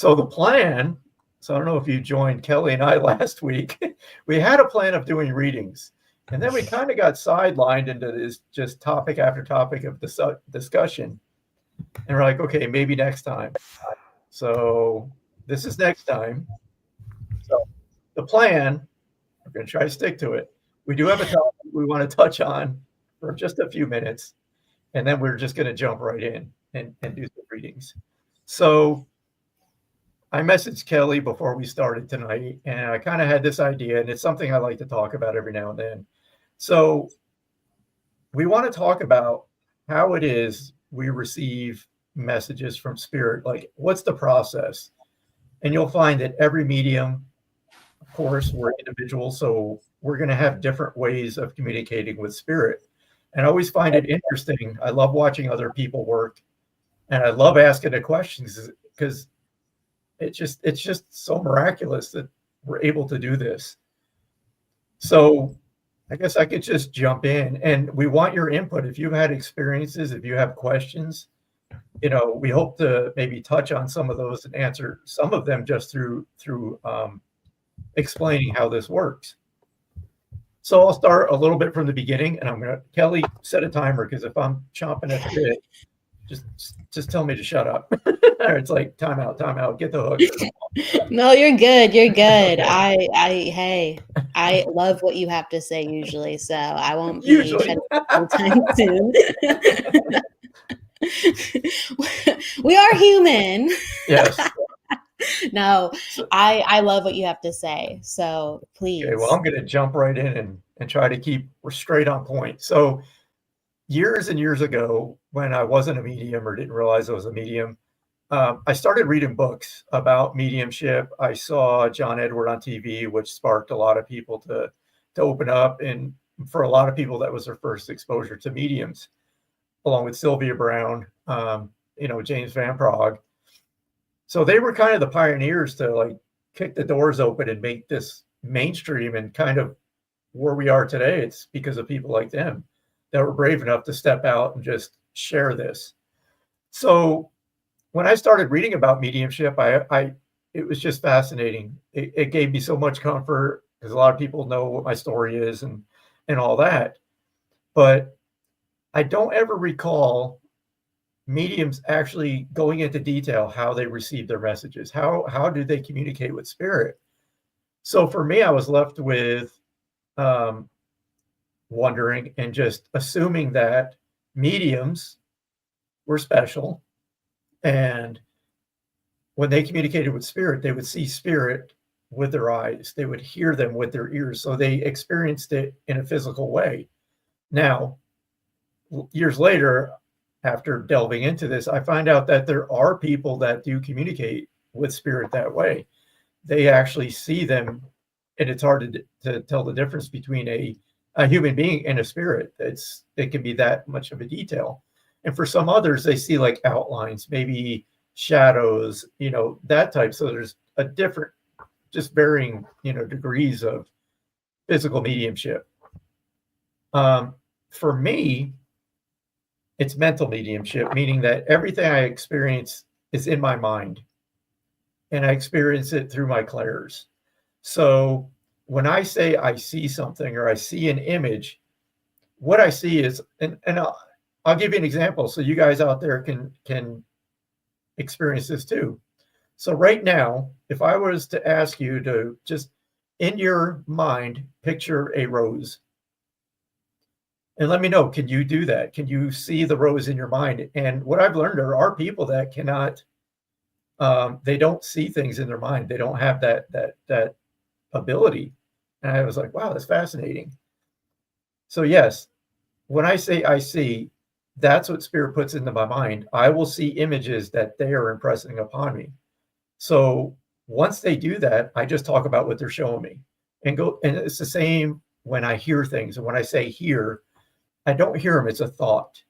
So the plan, so I don't know if you joined Kelly and I last week, we had a plan of doing readings. And then we kind of got sidelined into this just topic after topic of discussion. And we're like, okay, maybe next time. So this is next time. So the plan, we're going to try to stick to it. We do have a topic we want to touch on for just a few minutes. And then we're just going to jump right in and do some readings. So I messaged Kelly before we started tonight, and I kind of had this idea, and it's something I like to talk about every now and then. So we want to talk about how it is we receive messages from spirit, like what's the process? And you'll find that every medium, of course, we're individuals, so we're going to have different ways of communicating with spirit. And I always find it interesting. I love watching other people work, and I love asking the questions because it's just so miraculous that we're able to do this. So I guess I could just jump in, and we want your input. If you've had experiences, if you have questions, we hope to maybe touch on some of those and answer some of them just through explaining how this works. So I'll start a little bit from the beginning, and Kelly, set a timer, because if I'm chomping at the bit, just tell me to shut up. It's like time out, get the hook. No, you're good. You're good. Okay. I love what you have to say usually, so I won't be shutting up anytime soon. We are human. Yes. No, I love what you have to say. So please. Okay, well, I'm going to jump right in and try to keep straight on point. So years and years ago, when I wasn't a medium or didn't realize I was a medium, I started reading books about mediumship. I saw John Edward on TV, which sparked a lot of people to open up. And for a lot of people, that was their first exposure to mediums, along with Sylvia Brown, James Van Praagh. So they were kind of the pioneers to like kick the doors open and make this mainstream, and kind of where we are today. It's because of people like them that were brave enough to step out and just share this. So when I started reading about mediumship, it was just fascinating. It gave me so much comfort, because a lot of people know what my story is and all that. But I don't ever recall mediums actually going into detail how they receive their messages. How do they communicate with spirit? So for me, I was left with wondering and just assuming that mediums were special, and when they communicated with spirit, they would see spirit with their eyes, they would hear them with their ears, so they experienced it in a physical way. Now, years later, after delving into this, I find out that there are people that do communicate with spirit that way. They actually see them, and it's hard to tell the difference between a human being and a spirit. It can be that much of a detail. And for some others, they see like outlines, maybe shadows, that type. So there's a different, just varying, degrees of physical mediumship. For me, it's mental mediumship, meaning that everything I experience is in my mind, and I experience it through my clairs. So when I say I see something or I see an image, what I see is, and I'll give you an example so you guys out there can experience this too. So right now, if I was to ask you to just in your mind picture a rose, and let me know, can you do that? Can you see the rose in your mind? And what I've learned, there are people that cannot, they don't see things in their mind. They don't have that ability. And I was like, wow, that's fascinating. So yes, when I say I see, that's what spirit puts into my mind. I will see images that they are impressing upon me. So once they do that, I just talk about what they're showing me and it's the same when I hear things. And when I say hear, I don't hear them, it's a thought.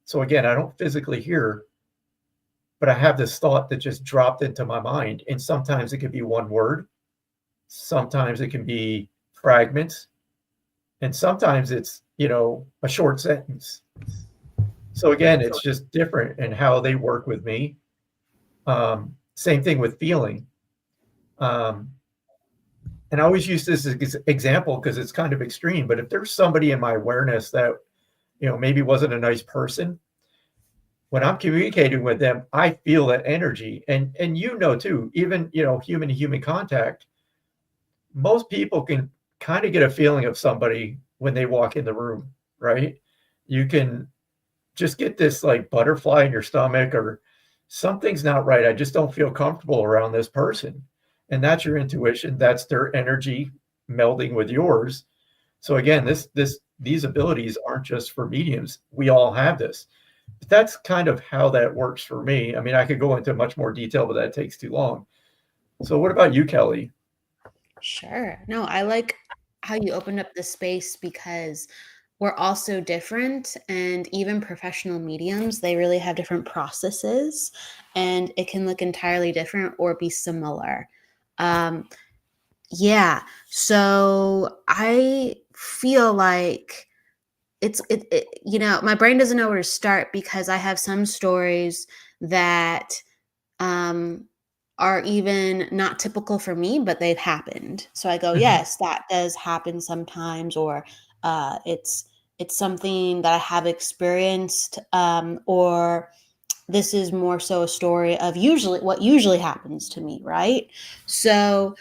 So again, I don't physically hear, but I have this thought that just dropped into my mind. And sometimes it could be one word. Sometimes it can be fragments. And sometimes it's, a short sentence. So again, it's just different in how they work with me. Same thing with feeling. And I always use this as an example because it's kind of extreme, but if there's somebody in my awareness that, maybe wasn't a nice person, when I'm communicating with them, I feel that energy. And too, even, human to human contact, most people can kind of get a feeling of somebody when they walk in the room, right? You can just get this like butterfly in your stomach, or something's not right. I just don't feel comfortable around this person. And that's your intuition. That's their energy melding with yours. So again, these abilities aren't just for mediums. We all have this. But that's kind of how that works for me. I mean, I could go into much more detail, but that takes too long. So what about you, Kelly? Sure. No, I like how you opened up the space because we're all so different, and even professional mediums, they really have different processes, and it can look entirely different or be similar. Yeah. So I feel like my brain doesn't know where to start because I have some stories that um, are even not typical for me, but they've happened. So I go, Mm-hmm. yes, that does happen sometimes, or it's something that I have experienced, or this is more so a story of usually what usually happens to me, right? So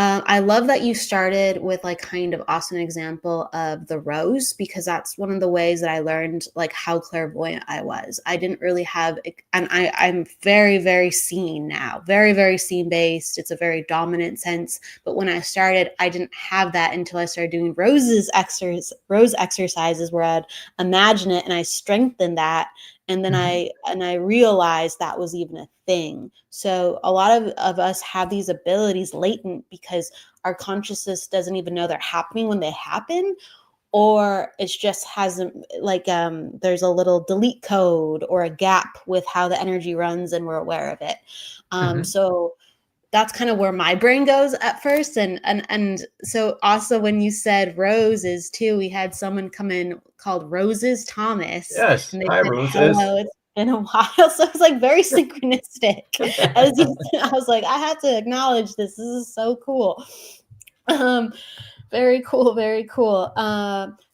I love that you started with like kind of awesome example of the rose, because that's one of the ways that I learned like how clairvoyant I was. I didn't really have, and I'm very, very seen now, very, very scene based. It's a very dominant sense. But when I started, I didn't have that until I started doing rose exercises where I'd imagine it and I strengthened that. And then Mm-hmm. I realized that was even a thing. So a lot of us have these abilities latent because our consciousness doesn't even know they're happening when they happen, or it's just hasn't like there's a little delete code or a gap with how the energy runs and we're aware of it. Mm-hmm. So that's kind of where my brain goes at first. And so also when you said roses too, we had someone come in called Roses Thomas, Yes. and they Hi, said, Roses. hello, it's been a while. So it's like very synchronistic. I was like, I have to acknowledge this. This is so cool. Um, Very cool, very cool.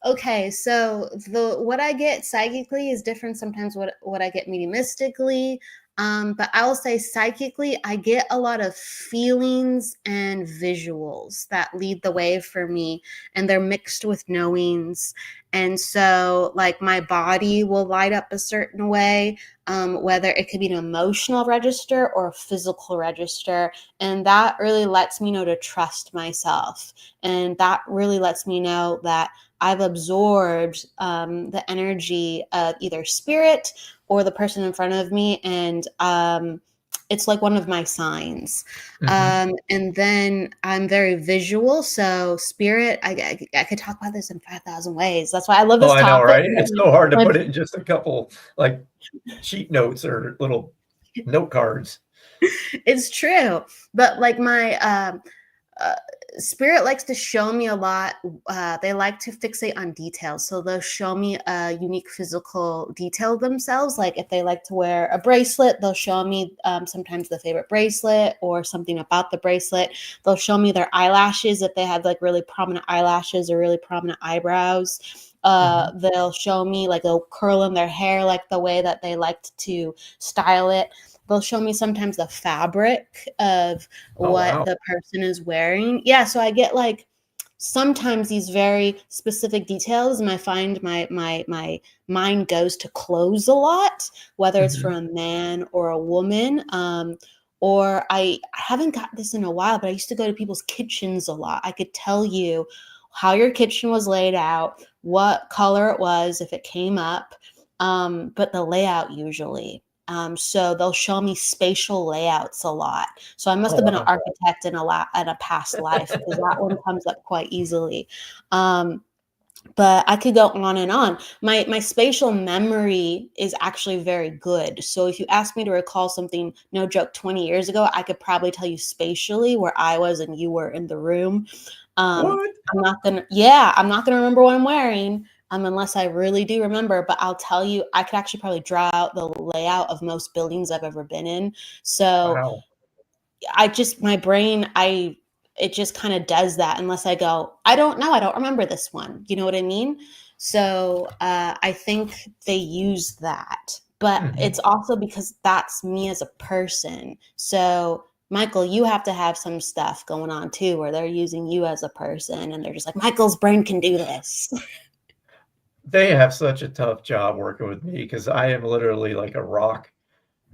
Okay, so the what I get psychically is different sometimes what I get mediumistically. But I will say psychically, I get a lot of feelings and visuals that lead the way for me, and they're mixed with knowings. And so, like, my body will light up a certain way, whether it could be an emotional register or a physical register. And that really lets me know to trust myself. And that really lets me know that I've absorbed the energy of either spirit or the person in front of me. And it's like one of my signs. Mm-hmm. And then I'm very visual. So spirit, I could talk about this in 5,000 ways. That's why I love Oh, this I know, topic. right? It's so hard to My put it in just a couple like sheet notes or little note cards. It's true. But like my uh, spirit likes to show me a lot. They like to fixate on details. So they'll show me a unique physical detail themselves. Like if they like to wear a bracelet, they'll show me sometimes the favorite bracelet or something about the bracelet. They'll show me their eyelashes if they have like really prominent eyelashes or really prominent eyebrows. Mm-hmm. They'll show me like they'll curl in their hair like the way that they liked to style it. They'll show me sometimes the fabric of Oh, what wow. the person is wearing. Yeah, so I get like sometimes these very specific details, and I find my mind goes to clothes a lot, whether it's for Mm-hmm. a man or a woman. Or I haven't got this in a while, but I used to go to people's kitchens a lot. I could tell you how your kitchen was laid out, what color it was if it came up, but the layout usually. So they'll show me spatial layouts a lot. So I must Oh, have been an wow. architect in a past life, because that one comes up quite easily. Um, but I could go on and on. My spatial memory is actually very good. So if you ask me to recall something, no joke, 20 years ago, I could probably tell you spatially where I was and you were in the room. Um, What? I'm not gonna remember what I'm wearing. unless I really do remember. But I'll tell you, I could actually probably draw out the layout of most buildings I've ever been in. So Wow. my brain, it just kind of does that unless I go, I don't know, I don't remember this one. You know what I mean? So I think they use that, but it's also because that's me as a person. So Michael, you have to have some stuff going on too, where they're using you as a person and they're just like, Michael's brain can do this. They have such a tough job working with me because I am literally like a rock.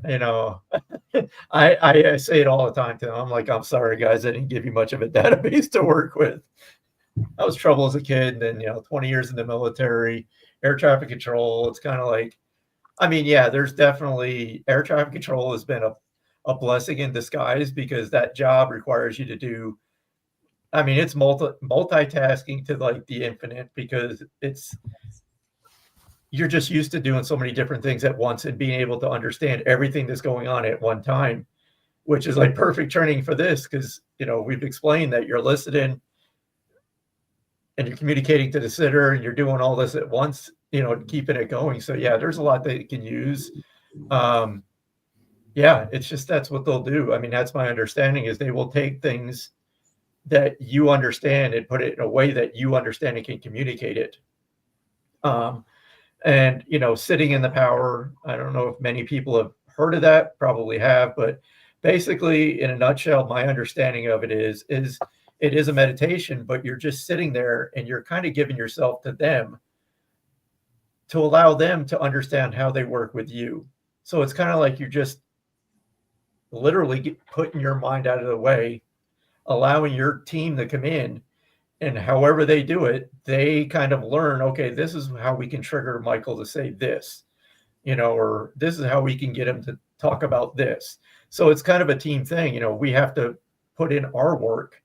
You know, I say it all the time to them. I'm like, I'm sorry, guys, I didn't give you much of a database to work with. I was trouble as a kid, and then 20 years in the military, air traffic control. It's kind of like, I mean, yeah, there's definitely air traffic control has been a blessing in disguise because that job requires you to do. I mean, it's multitasking to like the infinite because you're just used to doing so many different things at once and being able to understand everything that's going on at one time, which is like perfect training for this because we've explained that you're listening and you're communicating to the sitter and you're doing all this at once, keeping it going. So yeah, there's a lot that you can use. Yeah, it's just that's what they'll do. I mean, that's my understanding is they will take things that you understand and put it in a way that you understand and can communicate it. And sitting in the power, I don't know if many people have heard of that, probably have, but basically in a nutshell, my understanding of it is it is a meditation, but you're just sitting there and you're kind of giving yourself to them to allow them to understand how they work with you. So it's kind of like you're just literally putting your mind out of the way, allowing your team to come in, and however they do it, they kind of learn, okay, this is how we can trigger Michael to say this, or this is how we can get him to talk about this. So it's kind of a team thing. We have to put in our work.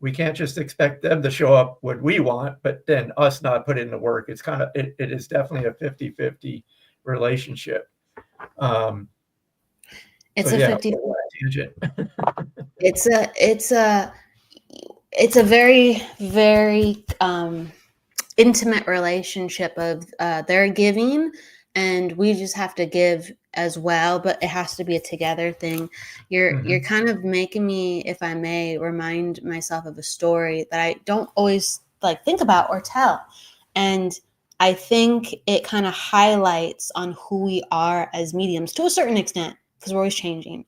We can't just expect them to show up what we want, but then us not put in the work. It's kind of, it is definitely a 50-50 relationship. It's so a yeah, 50. It's a very, very intimate relationship of they're giving and we just have to give as well, but it has to be a together thing. You're kind of making me, if I may, remind myself of a story that I don't always like think about or tell. And I think it kind of highlights on who we are as mediums to a certain extent, because we're always changing.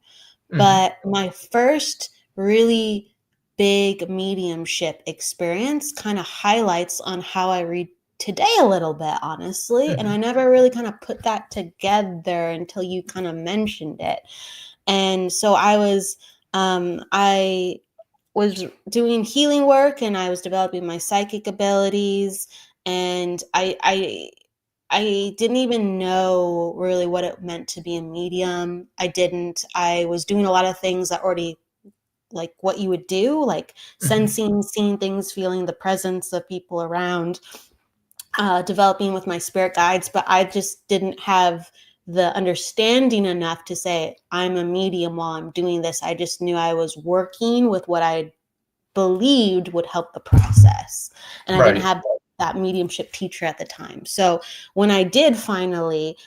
But my first really big mediumship experience kind of highlights on how I read today a little bit, honestly. And I never really kind of put that together until you kind of mentioned it. And so I was doing healing work and I was developing my psychic abilities, and I didn't even know really what it meant to be a medium. I was doing a lot of things that already like what you would do, like sensing, seeing things, feeling the presence of people around, developing with my spirit guides. But I just didn't have the understanding enough to say I'm a medium while I'm doing this. I just knew I was working with what I believed would help the process. And I didn't have that mediumship teacher at the time. So when I did finally,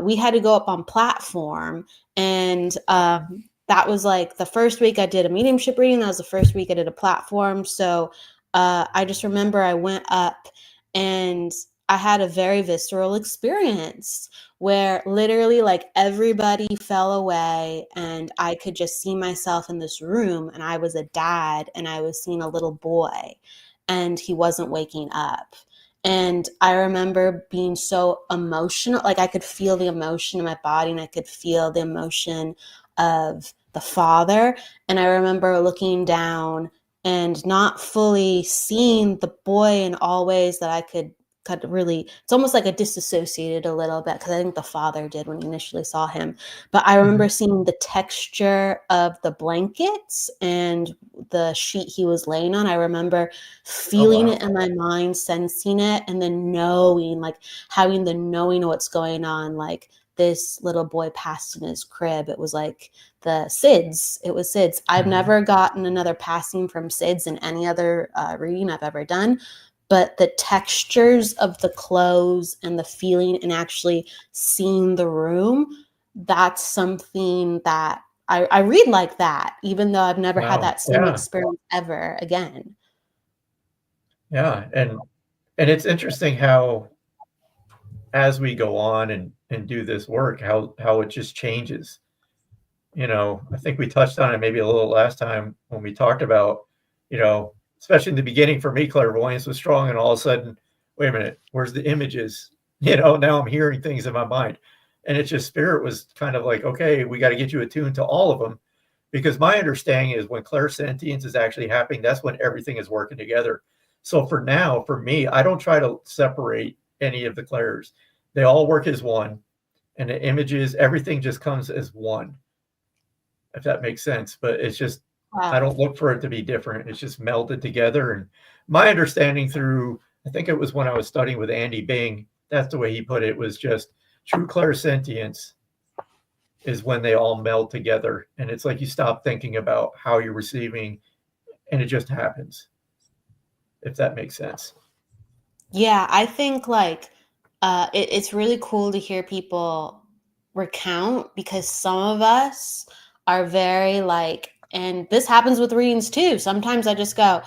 we had to go up on platform, and that was like the first week I did a mediumship reading. That was the first week I did a platform. So I just remember I went up and I had a very visceral experience where literally like everybody fell away and I could just see myself in this room, and I was a dad and I was seeing a little boy and he wasn't waking up. And I remember being so emotional, like I could feel the emotion in my body and I could feel the emotion of the father. And I remember looking down and not fully seeing the boy in all ways that I could really, it's almost like I disassociated a little bit because I think the father did when he initially saw him. But I remember seeing the texture of the blankets and the sheet he was laying on. I remember feeling it in my mind, sensing it, and then knowing, like having the knowing of what's going on. Like this little boy passed in his crib. It was like the SIDS. It was SIDS. I've never gotten another passing from SIDS in any other reading I've ever done. but the textures of the clothes and the feeling and actually seeing the room, that's something that I read like that, even though I've never had Wow. that same experience ever again. Yeah. And it's interesting how, as we go on and do this work, how it just changes. I think we touched on it maybe a little last time when we talked about, especially in the beginning for me, clairvoyance was strong, and all of a sudden, wait a minute, where's the images? Now I'm hearing things in my mind. And it's just spirit was kind of like, okay, we got to get you attuned to all of them. Because my understanding is when clairsentience is actually happening, that's when everything is working together. So for now, for me, I don't try to separate any of the clairs. They all work as one. And the images, everything just comes as one, if that makes sense. But it's just, I don't look for it to be different. It's just melded together. And my understanding through, I think it was when I was studying with Andy Bing, that's the way he put it, was just true clairsentience is when they all meld together. And it's like you stop thinking about how you're receiving, and it just happens, if that makes sense. Yeah, I think like it's really cool to hear people recount, because some of us are very like, and this happens with readings too. Sometimes I just go,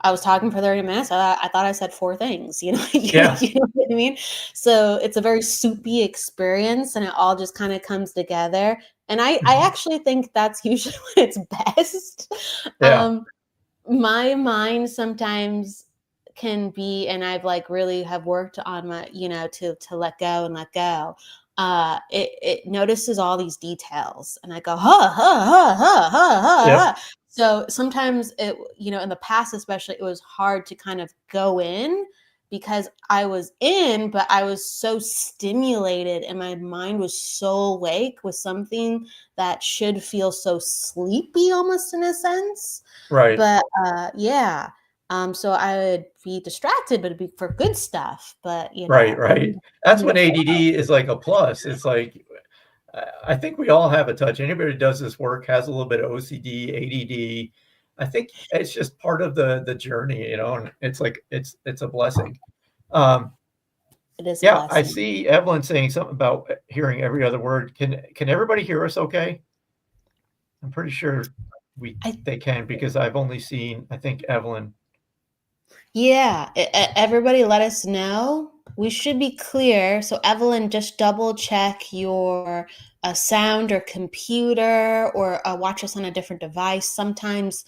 I was talking for 30 minutes. I thought I said 4 things, Yeah. you know what I mean? So it's a very soupy experience, and it all just kind of comes together. And I actually think that's usually when it's best. Yeah. My mind sometimes can be, and I've like really have worked on my, to let go and let go. It notices all these details, and I go, ha ha ha ha ha ha. Yep. So sometimes it, in the past, especially, it was hard to kind of go in because I was in, but I was so stimulated and my mind was so awake with something that should feel so sleepy almost in a sense. Right. But yeah. So I would be distracted, but it'd be for good stuff. But Right. That's when ADD is like a plus. It's like, I think we all have a touch. Anybody who does this work has a little bit of OCD, ADD. I think it's just part of the journey, and it's like, it's a blessing. It is Yeah, a I blessing. see Evelyn saying something about hearing every other word. Can everybody hear us okay? I'm pretty sure they can, because I've only seen, I think, Evelyn. Yeah, everybody let us know. We should be clear. So Evelyn, just double check your sound or computer, or watch us on a different device. Sometimes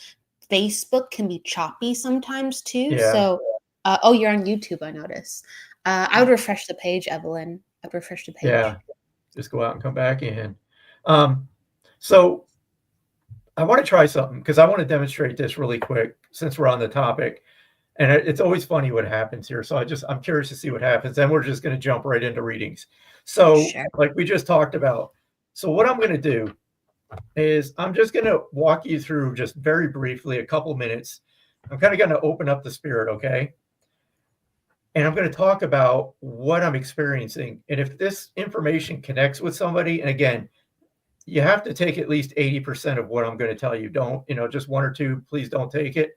Facebook can be choppy sometimes too. Yeah. So, oh, you're on YouTube, I notice. I would refresh the page, Evelyn. I'd refresh the page. Yeah, just go out and come back in. So I want to try something, because I want to demonstrate this really quick since we're on the topic. And it's always funny what happens here. So I'm curious to see what happens. Then we're just going to jump right into readings. So Sure. like we just talked about. So what I'm going to do is I'm just going to walk you through, just very briefly, a couple minutes. I'm kind of going to open up the spirit, okay? And I'm going to talk about what I'm experiencing. And if this information connects with somebody, and again, you have to take at least 80% of what I'm going to tell you. Don't, just 1 or 2, please don't take it.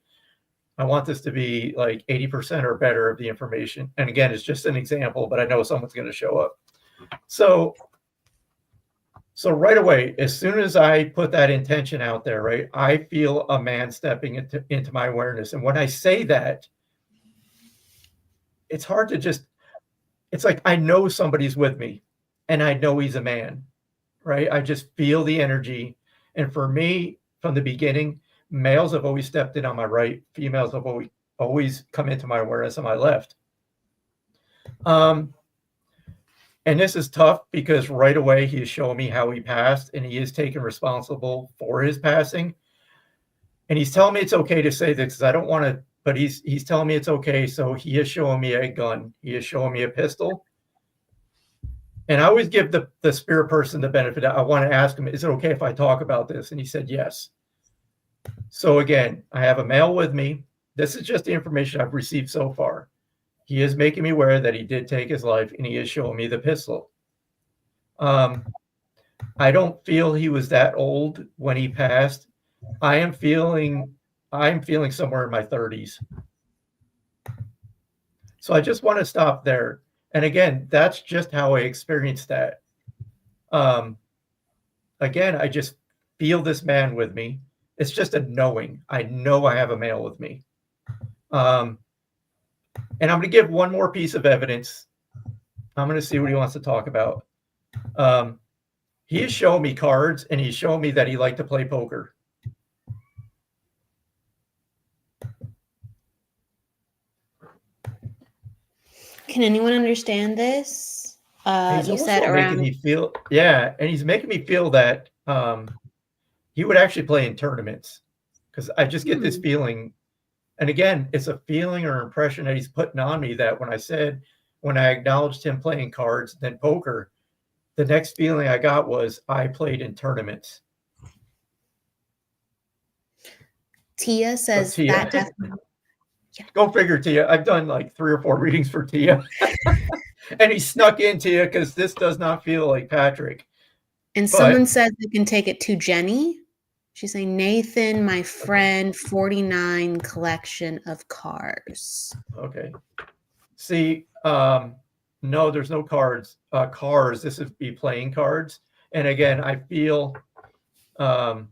I want this to be like 80% or better of the information. And again, it's just an example, but I know someone's going to show up. So right away, as soon as I put that intention out there, right, I feel a man stepping into my awareness. And when I say that, it's hard to just, it's like I know somebody's with me, and I know he's a man, right? I just feel the energy. And for me, from the beginning, males have always stepped in on my right. Females have always come into my awareness on my left. And this is tough, because right away he is showing me how he passed, and he is taking responsible for his passing. And he's telling me it's okay to say this, because I don't want to, but he's telling me it's okay. So he is showing me a gun. He is showing me a pistol. And I always give the spirit person the benefit. I want to ask him, is it okay if I talk about this? And he said yes. So again, I have a male with me. This is just the information I've received so far. He is making me aware that he did take his life, and he is showing me the pistol. I don't feel he was that old when he passed. I'm feeling somewhere in my 30s. So I just want to stop there. And again, that's just how I experienced that. Again, I just feel this man with me. It's just a knowing. I know I have a male with me. And I'm going to give one more piece of evidence. I'm going to see what he wants to talk about. He has shown me cards, and he's shown me that he liked to play poker. Can anyone understand this? He's You also said making around. me feel, yeah, and he's making me feel that he would actually play in tournaments, because I just get this feeling. And again, it's a feeling or impression that he's putting on me that when I acknowledged him playing cards, then poker, the next feeling I got was I played in tournaments. Tia says Tia. that definitely. Yeah. Go figure, Tia. I've done like 3 or 4 readings for Tia. And he snuck in, Tia, because this does not feel like Patrick. And someone says you can take it to Jenny. She's saying, Nathan, my friend, 49 collection of cars. Okay. See, no, there's no cards. Cars, this would be playing cards. And again, I feel, I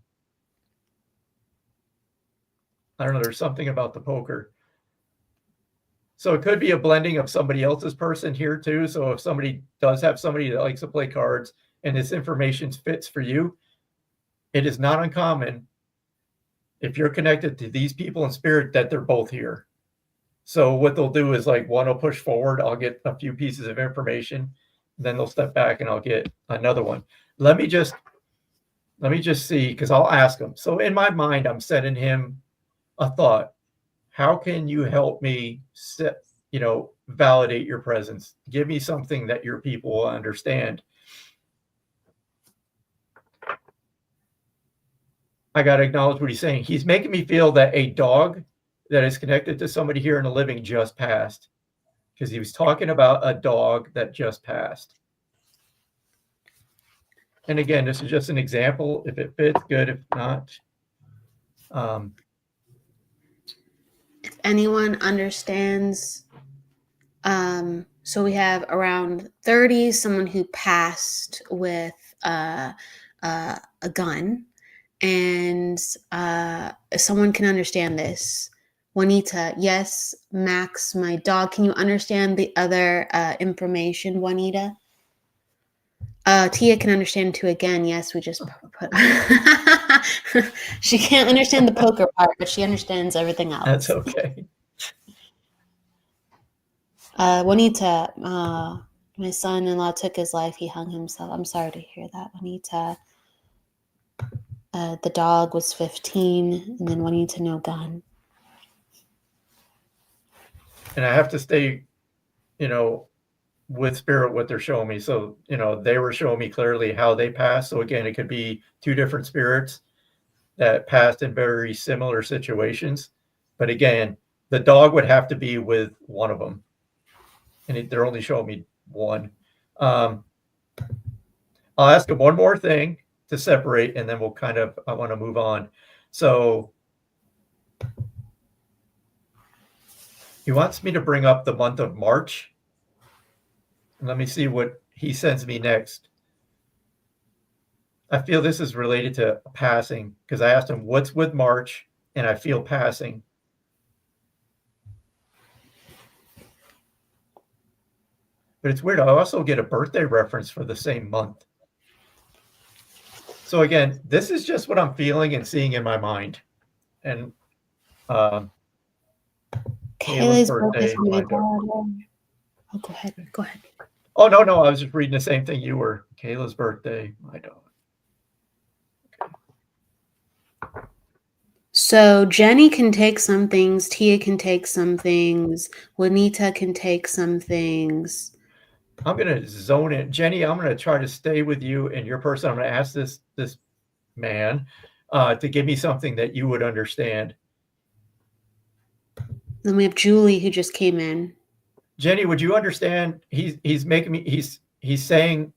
don't know, there's something about the poker. So it could be a blending of somebody else's person here too. So if somebody does have somebody that likes to play cards and this information fits for you, it is not uncommon if you're connected to these people in spirit that they're both here. So what they'll do is like one will push forward. I'll get a few pieces of information. Then they'll step back and I'll get another one. Let me just see, because I'll ask him. So in my mind, I'm sending him a thought. How can you help me validate your presence? Give me something that your people will understand. I got to acknowledge what he's saying. He's making me feel that a dog that is connected to somebody here in the living just passed, because he was talking about a dog that just passed. And again, this is just an example. If it fits, good. If not, if anyone understands, so we have around 30, someone who passed with a gun, and someone can understand this. Juanita, yes. Max, my dog. Can you understand the other information, Juanita? Tia can understand too. Again, yes, we just put. She can't understand the poker part, but she understands everything else. That's okay. Juanita, my son-in-law took his life. He hung himself. I'm sorry to hear that, Juanita. The dog was 15, and then Juanita, no gun. And I have to stay, with spirit what they're showing me. So, they were showing me clearly how they passed. So again, it could be 2 different spirits that passed in very similar situations. But again, the dog would have to be with one of them. And they're only showing me one. I'll ask him one more thing to separate, and then I want to move on. So he wants me to bring up the month of March. And let me see what he sends me next. I feel this is related to passing, because I asked him what's with March, and I feel passing. But it's weird. I also get a birthday reference for the same month. So again, this is just what I'm feeling and seeing in my mind. And Kayla's birthday. My daughter. Oh, go ahead. Go ahead. Oh, no. I was just reading the same thing you were. Kayla's birthday, my daughter. Okay. So Jenny can take some things. Tia can take some things. Juanita can take some things. I'm going to zone in. Jenny, I'm going to try to stay with you and your person. I'm going to ask this man to give me something that you would understand. Then we have Julie, who just came in. Jenny, would you understand? He's making me, he's saying,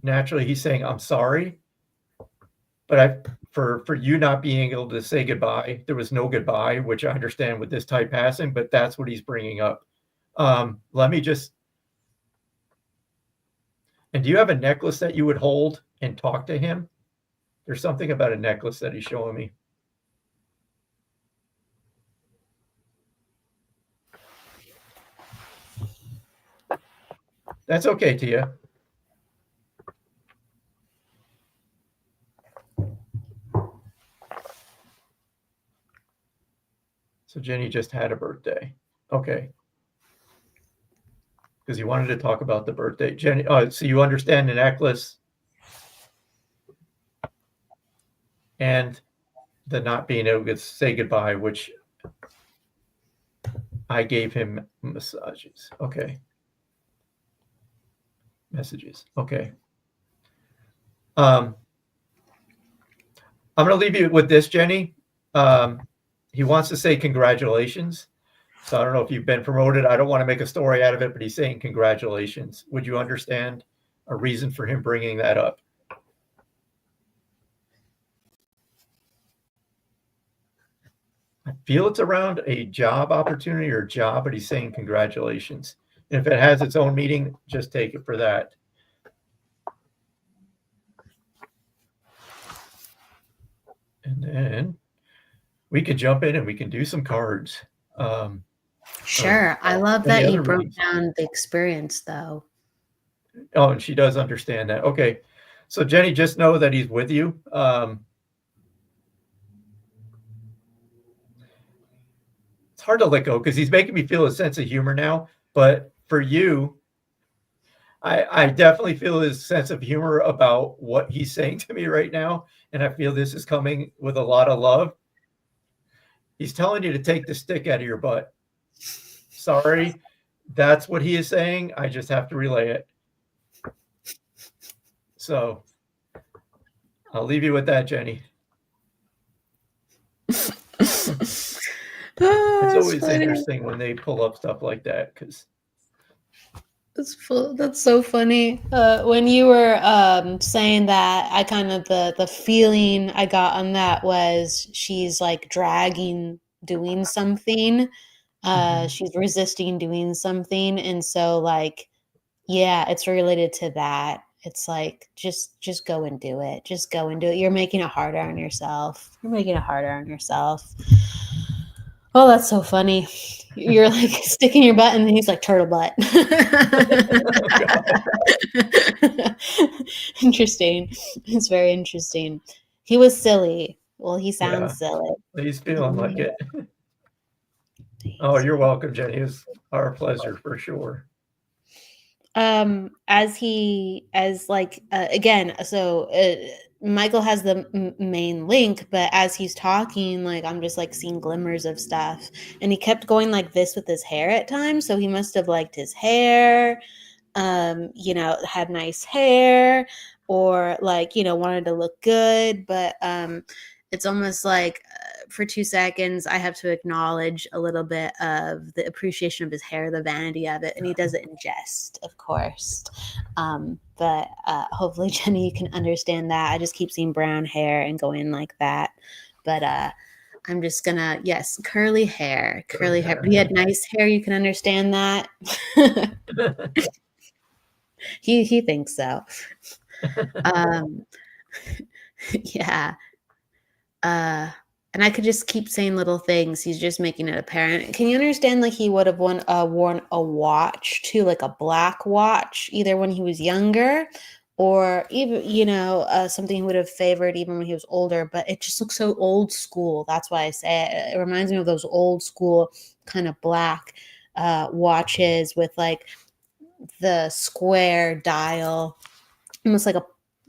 naturally, he's saying, I'm sorry. But for you not being able to say goodbye, there was no goodbye, which I understand with this type passing, but that's what he's bringing up. Let me just, and do you have a necklace that you would hold and talk to him? There's something about a necklace that he's showing me. That's okay, Tia. So Jenny just had a birthday. Okay. Because you wanted to talk about the birthday. Jenny, so you understand the necklace and the not being able to say goodbye, which I gave him massages. Okay. Messages. Okay. I'm going to leave you with this, Jenny. He wants to say congratulations. So I don't know if you've been promoted. I don't want to make a story out of it, but he's saying congratulations. Would you understand a reason for him bringing that up? I feel it's around a job opportunity or job, but he's saying congratulations. And if it has its own meaning, just take it for that. And then we could jump in and we can do some cards. Sure. I love that you broke down the experience, though. Oh, and she does understand that. Okay. So Jenny, just know that he's with you. It's hard to let go because he's making me feel a sense of humor now. But for you, I definitely feel his sense of humor about what he's saying to me right now. And I feel this is coming with a lot of love. He's telling you to take the stick out of your butt. Sorry, that's what he is saying. I just have to relay it. So I'll leave you with that, Jenny. It's always interesting when they pull up stuff like that because that's so funny. When you were saying that, I kind of the feeling I got on that was she's like dragging doing something. She's resisting doing something, and so like, yeah, it's related to that. It's like just go and do it. Just go and do it. You're making it harder on yourself. You're making it harder on yourself. Oh, that's so funny. You're like sticking your butt, and he's like turtle butt. Interesting. It's very interesting. He was silly. Well, he sounds silly. He's feeling like it. Oh, you're welcome, Jenny. It was our pleasure for sure. Michael has the main link, but as he's talking, like I'm just like seeing glimmers of stuff, and he kept going like this with his hair at times, so he must have liked his hair, had nice hair, or like wanted to look good, but it's almost like for 2 seconds I have to acknowledge a little bit of the appreciation of his hair, the vanity of it, and he does it in jest, of course. But hopefully, Jenny, you can understand that. I just keep seeing brown hair and going like that. But I'm just gonna, yes, curly hair. But he had nice hair. You can understand that. He thinks so. Yeah. And I could just keep saying little things. He's just making it apparent. Can you understand? Like he would have worn a watch too, like a black watch, either when he was younger, or even something he would have favored even when he was older. But it just looks so old school. That's why I say it. It reminds me of those old school kind of black watches with like the square dial, almost like a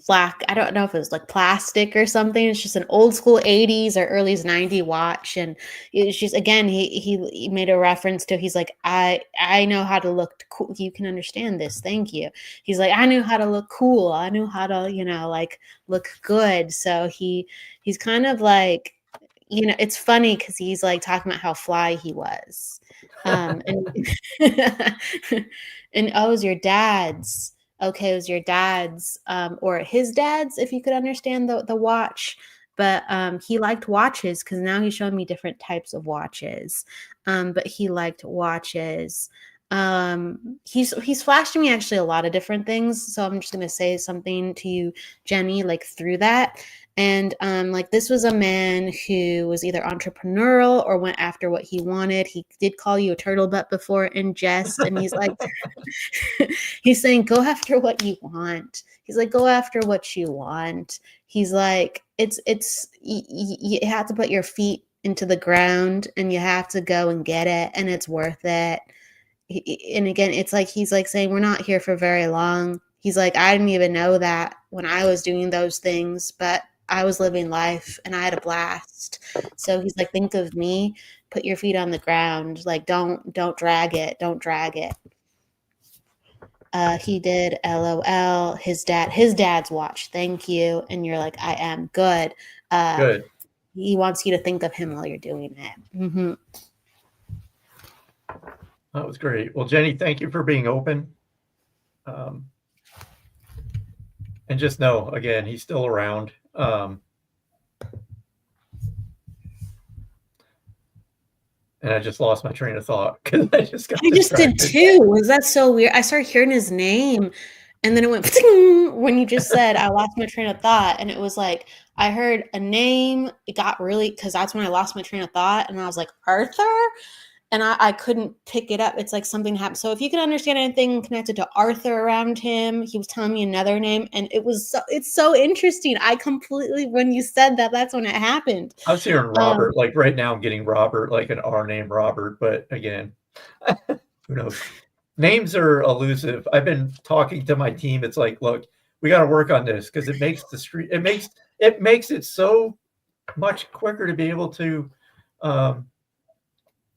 black, I don't know if it was like plastic or something. It's just an old school 80s or early 90s watch. And it's just, again, he made a reference to, he's like, I know how to look cool. You can understand this. Thank you. He's like, I knew how to look cool. I knew how to, like look good. So he's kind of like, it's funny because he's like talking about how fly he was. And and oh, it was your dad's. Okay, it was your dad's or his dad's, if you could understand the watch. But he liked watches because now he's showing me different types of watches. But he liked watches. He's flashed me actually a lot of different things, so I'm just gonna say something to you, Jenny, like through that. And like this was a man who was either entrepreneurial or went after what he wanted. He did call you a turtle butt before in jest, and he's like, he's saying, go after what you want. He's like, go after what you want. He's like, you have to put your feet into the ground and you have to go and get it, and it's worth it. And again, it's like he's like saying, we're not here for very long. He's like, I didn't even know that when I was doing those things, but I was living life and I had a blast. So he's like, think of me, put your feet on the ground, like don't drag it, don't drag it. He did LOL. His dad's watch, thank you. And you're like, I am good. Good. He wants you to think of him while you're doing it. Mm-hmm. That was great. Well, Jenny, thank you for being open. And just know, again, he's still around. And I just lost my train of thought because I just got distracted. Did too. Was that so weird? I started hearing his name and then it went when you just said I lost my train of thought. And it was like I heard a name. It got really, because that's when I lost my train of thought. And I was like, Arthur? And I couldn't pick it up. It's like something happened. So if you can understand anything connected to Arthur around him, he was telling me another name. And it's so interesting. I completely, when you said that, that's when it happened. I was hearing Robert. Like right now I'm getting Robert, like an R name Robert. But again, who knows? Names are elusive. I've been talking to my team. It's like, look, we got to work on this because it makes the street, it makes it so much quicker to be able to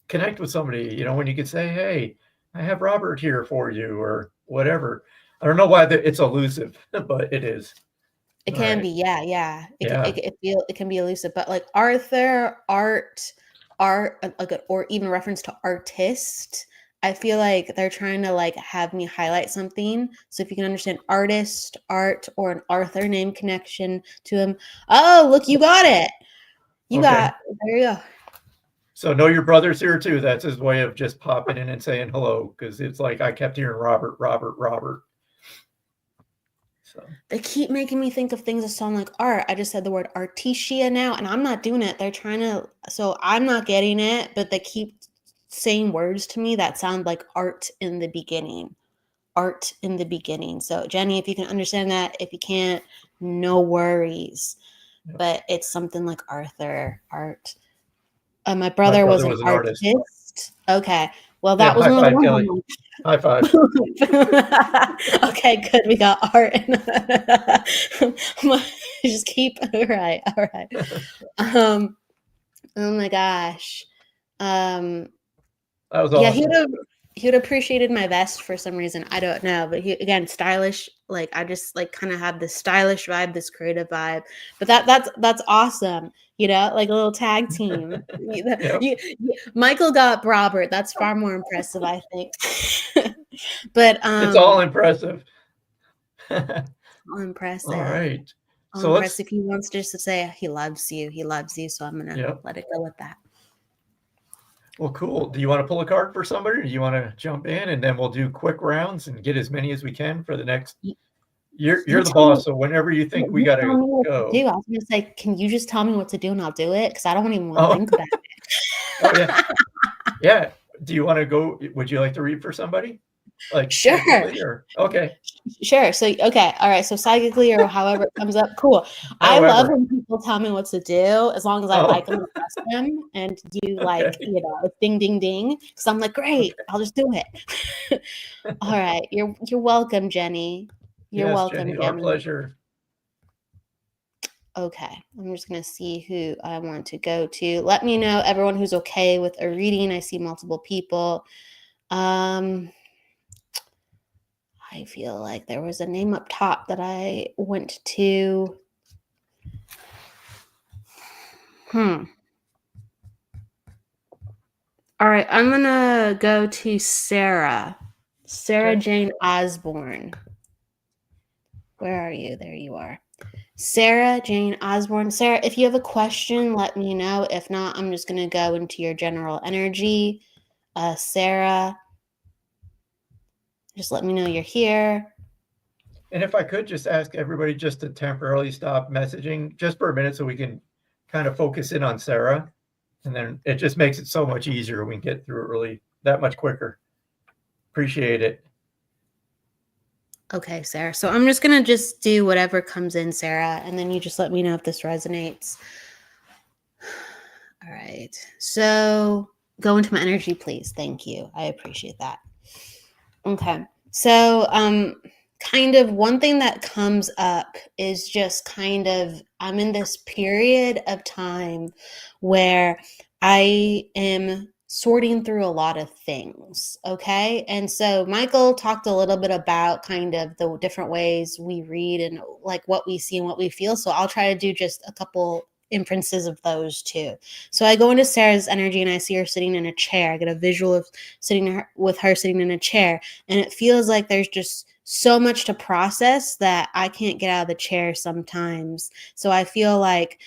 connect with somebody, you know, when you could say, hey, I have Robert here for you or whatever. I don't know why it's elusive, but it is. It can be. Yeah. It can be elusive, but like Arthur, art, or even reference to artist. I feel like they're trying to like have me highlight something. So if you can understand artist, art, or an Arthur name connection to him. Oh, look, you got it. There you go. So know your brother's here too. That's his way of just popping in and saying hello, because it's like I kept hearing Robert. So they keep making me think of things that sound like art. I just said the word artesia now, and I'm not doing it. They're trying to, so I'm not getting it, but they keep saying words to me that sound like art in the beginning. Art in the beginning. So Jenny, if you can understand that, if you can't, no worries. Yep. But it's something like Arthur, art. My brother was an artist. Okay. Well, that was one of the High five. Okay, good. We got art. Just keep. All right. Oh my gosh. That was awesome. Yeah, he would appreciated my vest for some reason. I don't know, but he, again, stylish. Like I just like kind of have this stylish vibe, this creative vibe. But that's awesome. You know, like a little tag team. Yep. Michael got Robert. That's far more impressive, I think. But it's all impressive. All impressive. All right. So impressive. He wants just to say he loves you. He loves you. So I'm gonna let it go with that. Well, cool. Do you want to pull a card for somebody, or do you want to jump in and then we'll do quick rounds and get as many as we can for the next? You're the boss, so whenever you think we got to go. I was going to say, can you just tell me what to do and I'll do it? Because I don't even want to think about it. Oh, yeah. Yeah. Do you want to go? Would you like to read for somebody? Like sure. Okay. Sure. So, okay. All right. So psychically or however it comes up. Cool. I love when people tell me what to do, as long as I like them and trust them. And you like, you know, ding, ding, ding. So I'm like, great, I'll just do it. All right. You're welcome, Jenny. You're welcome, Jenny. Our pleasure. Okay. I'm just going to see who I want to go to. Let me know, everyone who's okay with a reading. I see multiple people. I feel like there was a name up top that I went to. All right, I'm going to go to Sarah. Sarah Jane Osborne. Where are you? There you are. Sarah Jane Osborne. Sarah, if you have a question, let me know. If not, I'm just going to go into your general energy. Sarah. Just let me know you're here. And if I could just ask everybody just to temporarily stop messaging just for a minute so we can kind of focus in on Sarah. And then it just makes it so much easier. We can get through it really that much quicker. Appreciate it. Okay, Sarah. So I'm just going to just do whatever comes in, Sarah, and then you just let me know if this resonates. All right. So go into my energy, please. Thank you. I appreciate that. Okay. So kind of one thing that comes up is just kind of I'm in this period of time where I am sorting through a lot of things. Okay. And so Michael talked a little bit about kind of the different ways we read and like what we see and what we feel. So I'll try to do just a couple inferences of those too. So I go into Sarah's energy and I see her sitting in a chair. I get a visual of with her sitting in a chair, and it feels like there's just so much to process that I can't get out of the chair sometimes. So I feel like,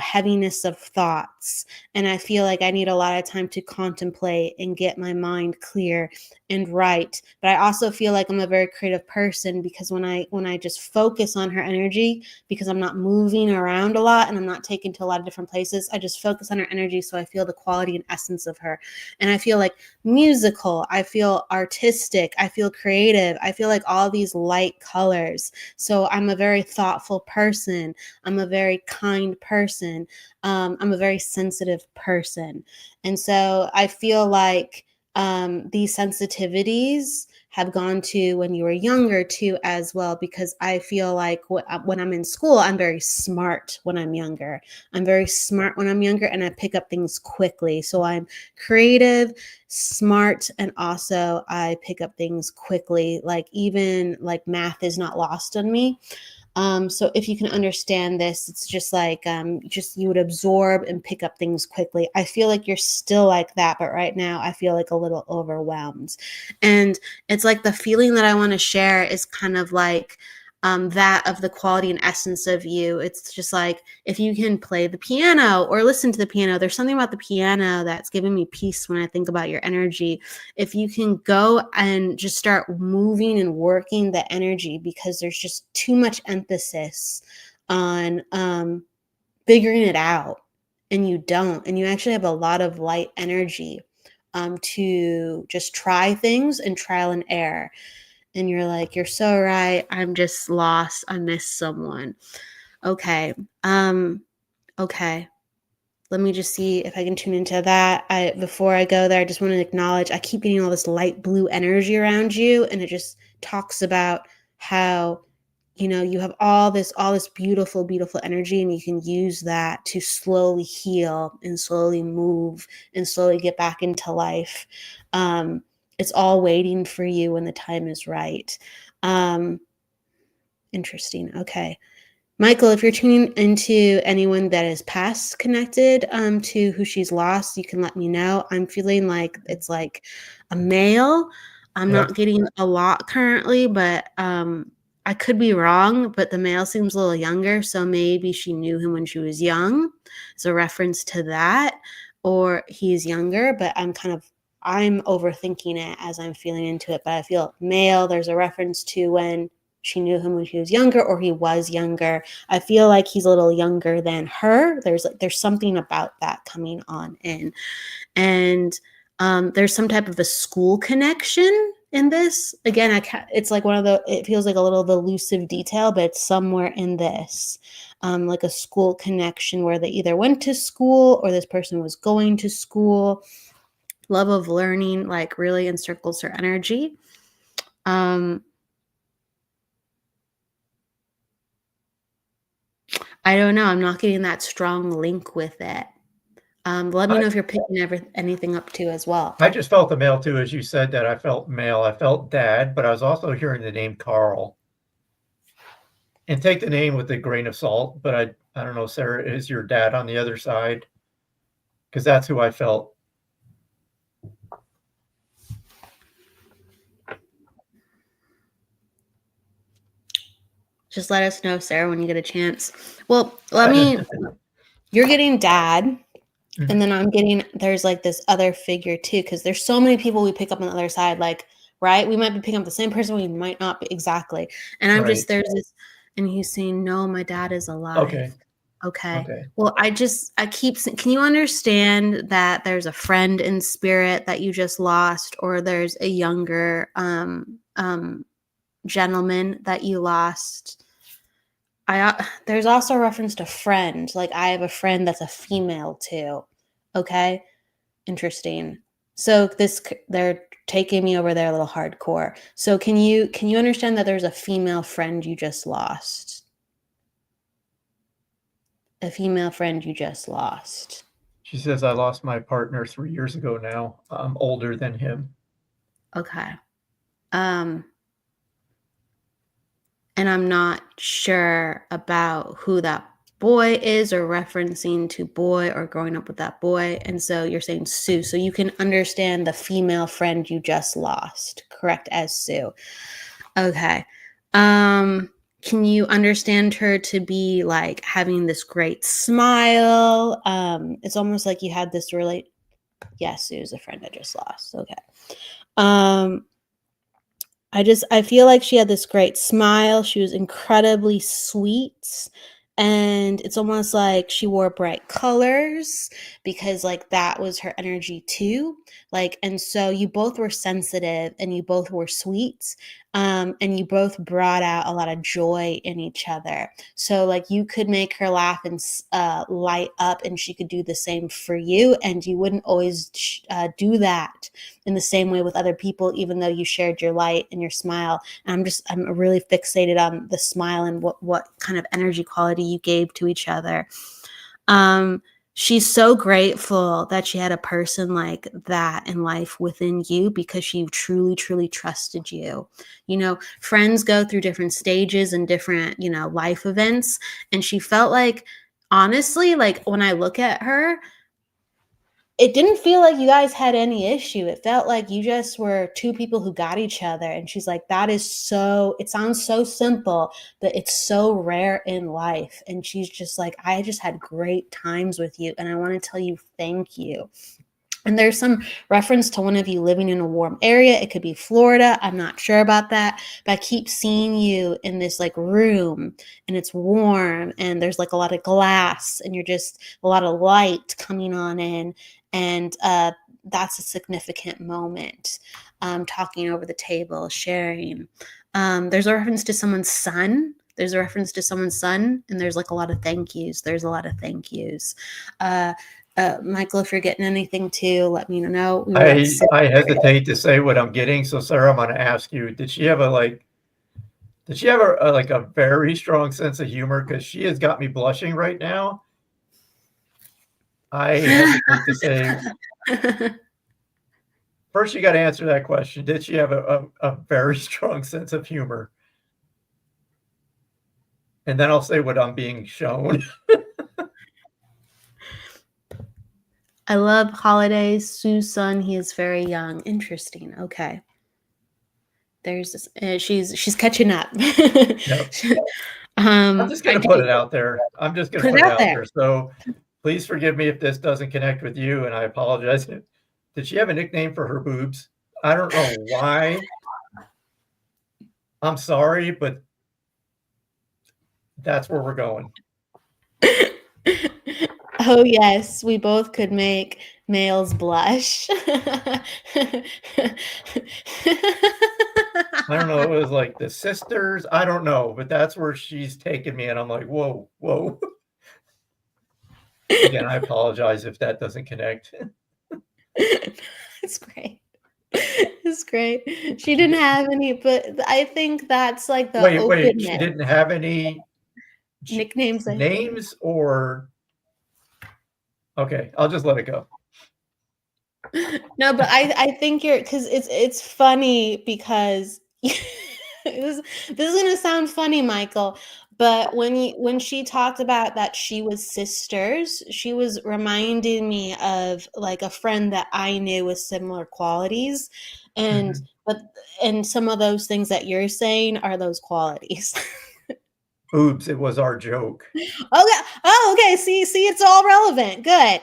heaviness of thoughts, and I feel like I need a lot of time to contemplate and get my mind clear and right. But I also feel like I'm a very creative person because when I just focus on her energy, because I'm not moving around a lot and I'm not taken to a lot of different places, I just focus on her energy. So I feel the quality and essence of her. And I feel like musical, I feel artistic, I feel creative, I feel like all these light colors. So I'm a very thoughtful person. I'm a very kind person. I'm a very sensitive person. And so I feel like these sensitivities have gone to when you were younger too as well, because I feel like when I'm in school, I'm very smart when I'm younger. I'm very smart when I'm younger and I pick up things quickly. So I'm creative, smart, and also I pick up things quickly. Like even like math is not lost on me. So if you can understand this, it's just like just you would absorb and pick up things quickly. I feel like you're still like that, but right now I feel like a little overwhelmed. And it's like the feeling that I want to share is kind of like that of the quality and essence of you. It's just like if you can play the piano or listen to the piano, there's something about the piano that's giving me peace when I think about your energy. If you can go and just start moving and working the energy, because there's just too much emphasis on figuring it out, and you don't, and you actually have a lot of light energy to just try things and trial and error. And you're like, you're so right. I'm just lost. I miss someone. Okay. Okay. Let me just see if I can tune into that. Before I go there, I just want to acknowledge I keep getting all this light blue energy around you, and it just talks about how you have all this beautiful energy, and you can use that to slowly heal and slowly move and slowly get back into life. It's all waiting for you when the time is right. Interesting. Okay. Michael, if you're tuning into anyone that is past connected to who she's lost, you can let me know. I'm feeling like it's like a male. I'm not getting a lot currently, but I could be wrong, but the male seems a little younger, so maybe she knew him when she was young. It's a reference to that, or he's younger, but I'm overthinking it as I'm feeling into it, but I feel male. There's a reference to when she knew him when he was younger, or he was younger. I feel like he's a little younger than her. There's something about that coming on in. And there's some type of a school connection in this. Again, it's like it feels like a little elusive detail, but it's somewhere in this. Like a school connection where they either went to school or this person was going to school. Love of learning, like really encircles her energy. I don't know. I'm not getting that strong link with it. Let me know if you're picking anything up too as well. I just felt the male too, as you said that. I felt male. I felt dad, but I was also hearing the name Carl. And take the name with a grain of salt, but I don't know, Sarah, is your dad on the other side? Because that's who I felt. Just let us know, Sarah, when you get a chance. Well, you're getting dad, and then I'm getting, there's like this other figure too, because there's so many people we pick up on the other side. Like right? We might be picking up the same person, we might not be exactly. And I'm just, Right. there's this, and he's saying, no, my dad is alive. Okay. Okay. Well, can you understand that there's a friend in spirit that you just lost, or there's a younger gentleman that you lost? There's also a reference to friend. Like, I have a friend that's a female too. Okay. Interesting. So they're taking me over there a little hardcore. So can you understand that there's a female friend you just lost? A female friend you just lost. She says, I lost my partner 3 years ago now. I'm older than him. Okay. And I'm not sure about who that boy is, or referencing to boy or growing up with that boy. And so you're saying Sue. So you can understand the female friend you just lost, correct, as Sue. Okay. Can you understand her to be like having this great smile? It's almost like you had this really, yes, Sue's a friend I just lost. Okay. I feel like she had this great smile. She was incredibly sweet. And it's almost like she wore bright colors, because like that was her energy too. Like, and so you both were sensitive and you both were sweet. And you both brought out a lot of joy in each other. So like you could make her laugh and light up, and she could do the same for you. And you wouldn't always do that in the same way with other people, even though you shared your light and your smile. And I'm really fixated on the smile and what kind of energy quality you gave to each other. She's so grateful that she had a person like that in life within you, because she truly, truly trusted you. You know, friends go through different stages and different, life events. And she felt like, honestly, like when I look at her, it didn't feel like you guys had any issue. It felt like you just were two people who got each other. And she's like, it sounds so simple, but it's so rare in life. And she's just like, I just had great times with you, and I want to tell you thank you. And there's some reference to one of you living in a warm area. It could be Florida. I'm not sure about that, but I keep seeing you in this like room, and it's warm, and there's like a lot of glass, and you're just a lot of light coming on in. And that's a significant moment. Talking over the table, sharing. There's a reference to someone's son. And there's like a lot of thank yous. Michael, if you're getting anything too, let me know. I hesitate to say what I'm getting. So Sarah, I'm going to ask you, did she have a very strong sense of humor? Because she has got me blushing right now. I hesitate to say. First, you got to answer that question. Did she have a very strong sense of humor? And then I'll say what I'm being shown. I love holidays. Sue's son, he is very young. Interesting. Okay. There's this. She's catching up. Yep. I'm just going to put it out there. So please forgive me if this doesn't connect with you, and I apologize. Did she have a nickname for her boobs? I don't know why. I'm sorry, but that's where we're going. Oh, yes. We both could make males blush. I don't know. It was like the sisters. I don't know, but that's where she's taken me. And I'm like, whoa. Again, I apologize if that doesn't connect. It's great. It's great. She didn't have any, but I think that's like the wait. She didn't have any nicknames, names, or okay, I'll just let it go. No, but I think because it's funny, because this is gonna sound funny, Michael, but when she talked about that she was sisters, she was reminding me of like a friend that I knew with similar qualities, and and some of those things that you're saying are those qualities. Oops, it was our joke. Okay. Oh, okay. See, it's all relevant. Good.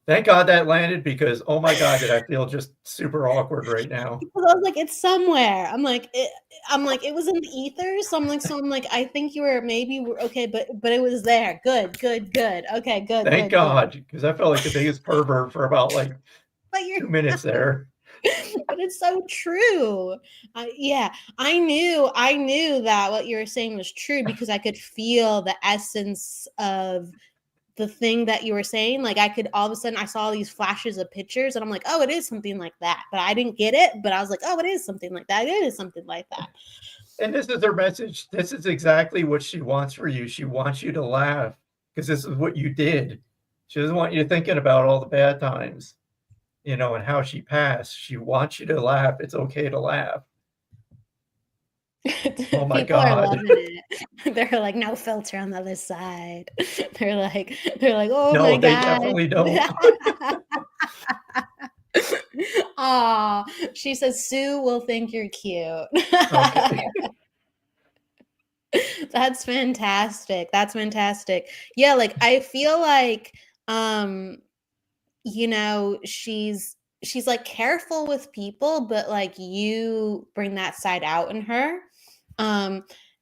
Thank God that landed, because oh my God, did I feel just super awkward right now. Because I was like, it's somewhere. I'm like, it was in the ether. So I'm like, I think you were maybe okay, but it was there. Good. Okay, good. Thank God, because I felt like the biggest pervert for about like But you're 2 minutes there. but it's so true. I knew that what you were saying was true because I could feel the essence of the thing that you were saying. Like I could all of a sudden I saw these flashes of pictures and I'm like, oh, it is something like that. But I didn't get it. But I was like, oh, it is something like that. It is something like that. And this is her message. This is exactly what she wants for you. She wants you to laugh, because this is what you did. She doesn't want you thinking about all the bad times, and how she passed. She wants you to laugh. It's okay to laugh. Oh my People are God. loving it. They're like, no filter on the other side. They're like, oh No, my they God. definitely don't. Aw, she says Sue will think you're cute. Okay. That's fantastic. That's fantastic. Yeah, like I feel like she's like careful with people, but like you bring that side out in her.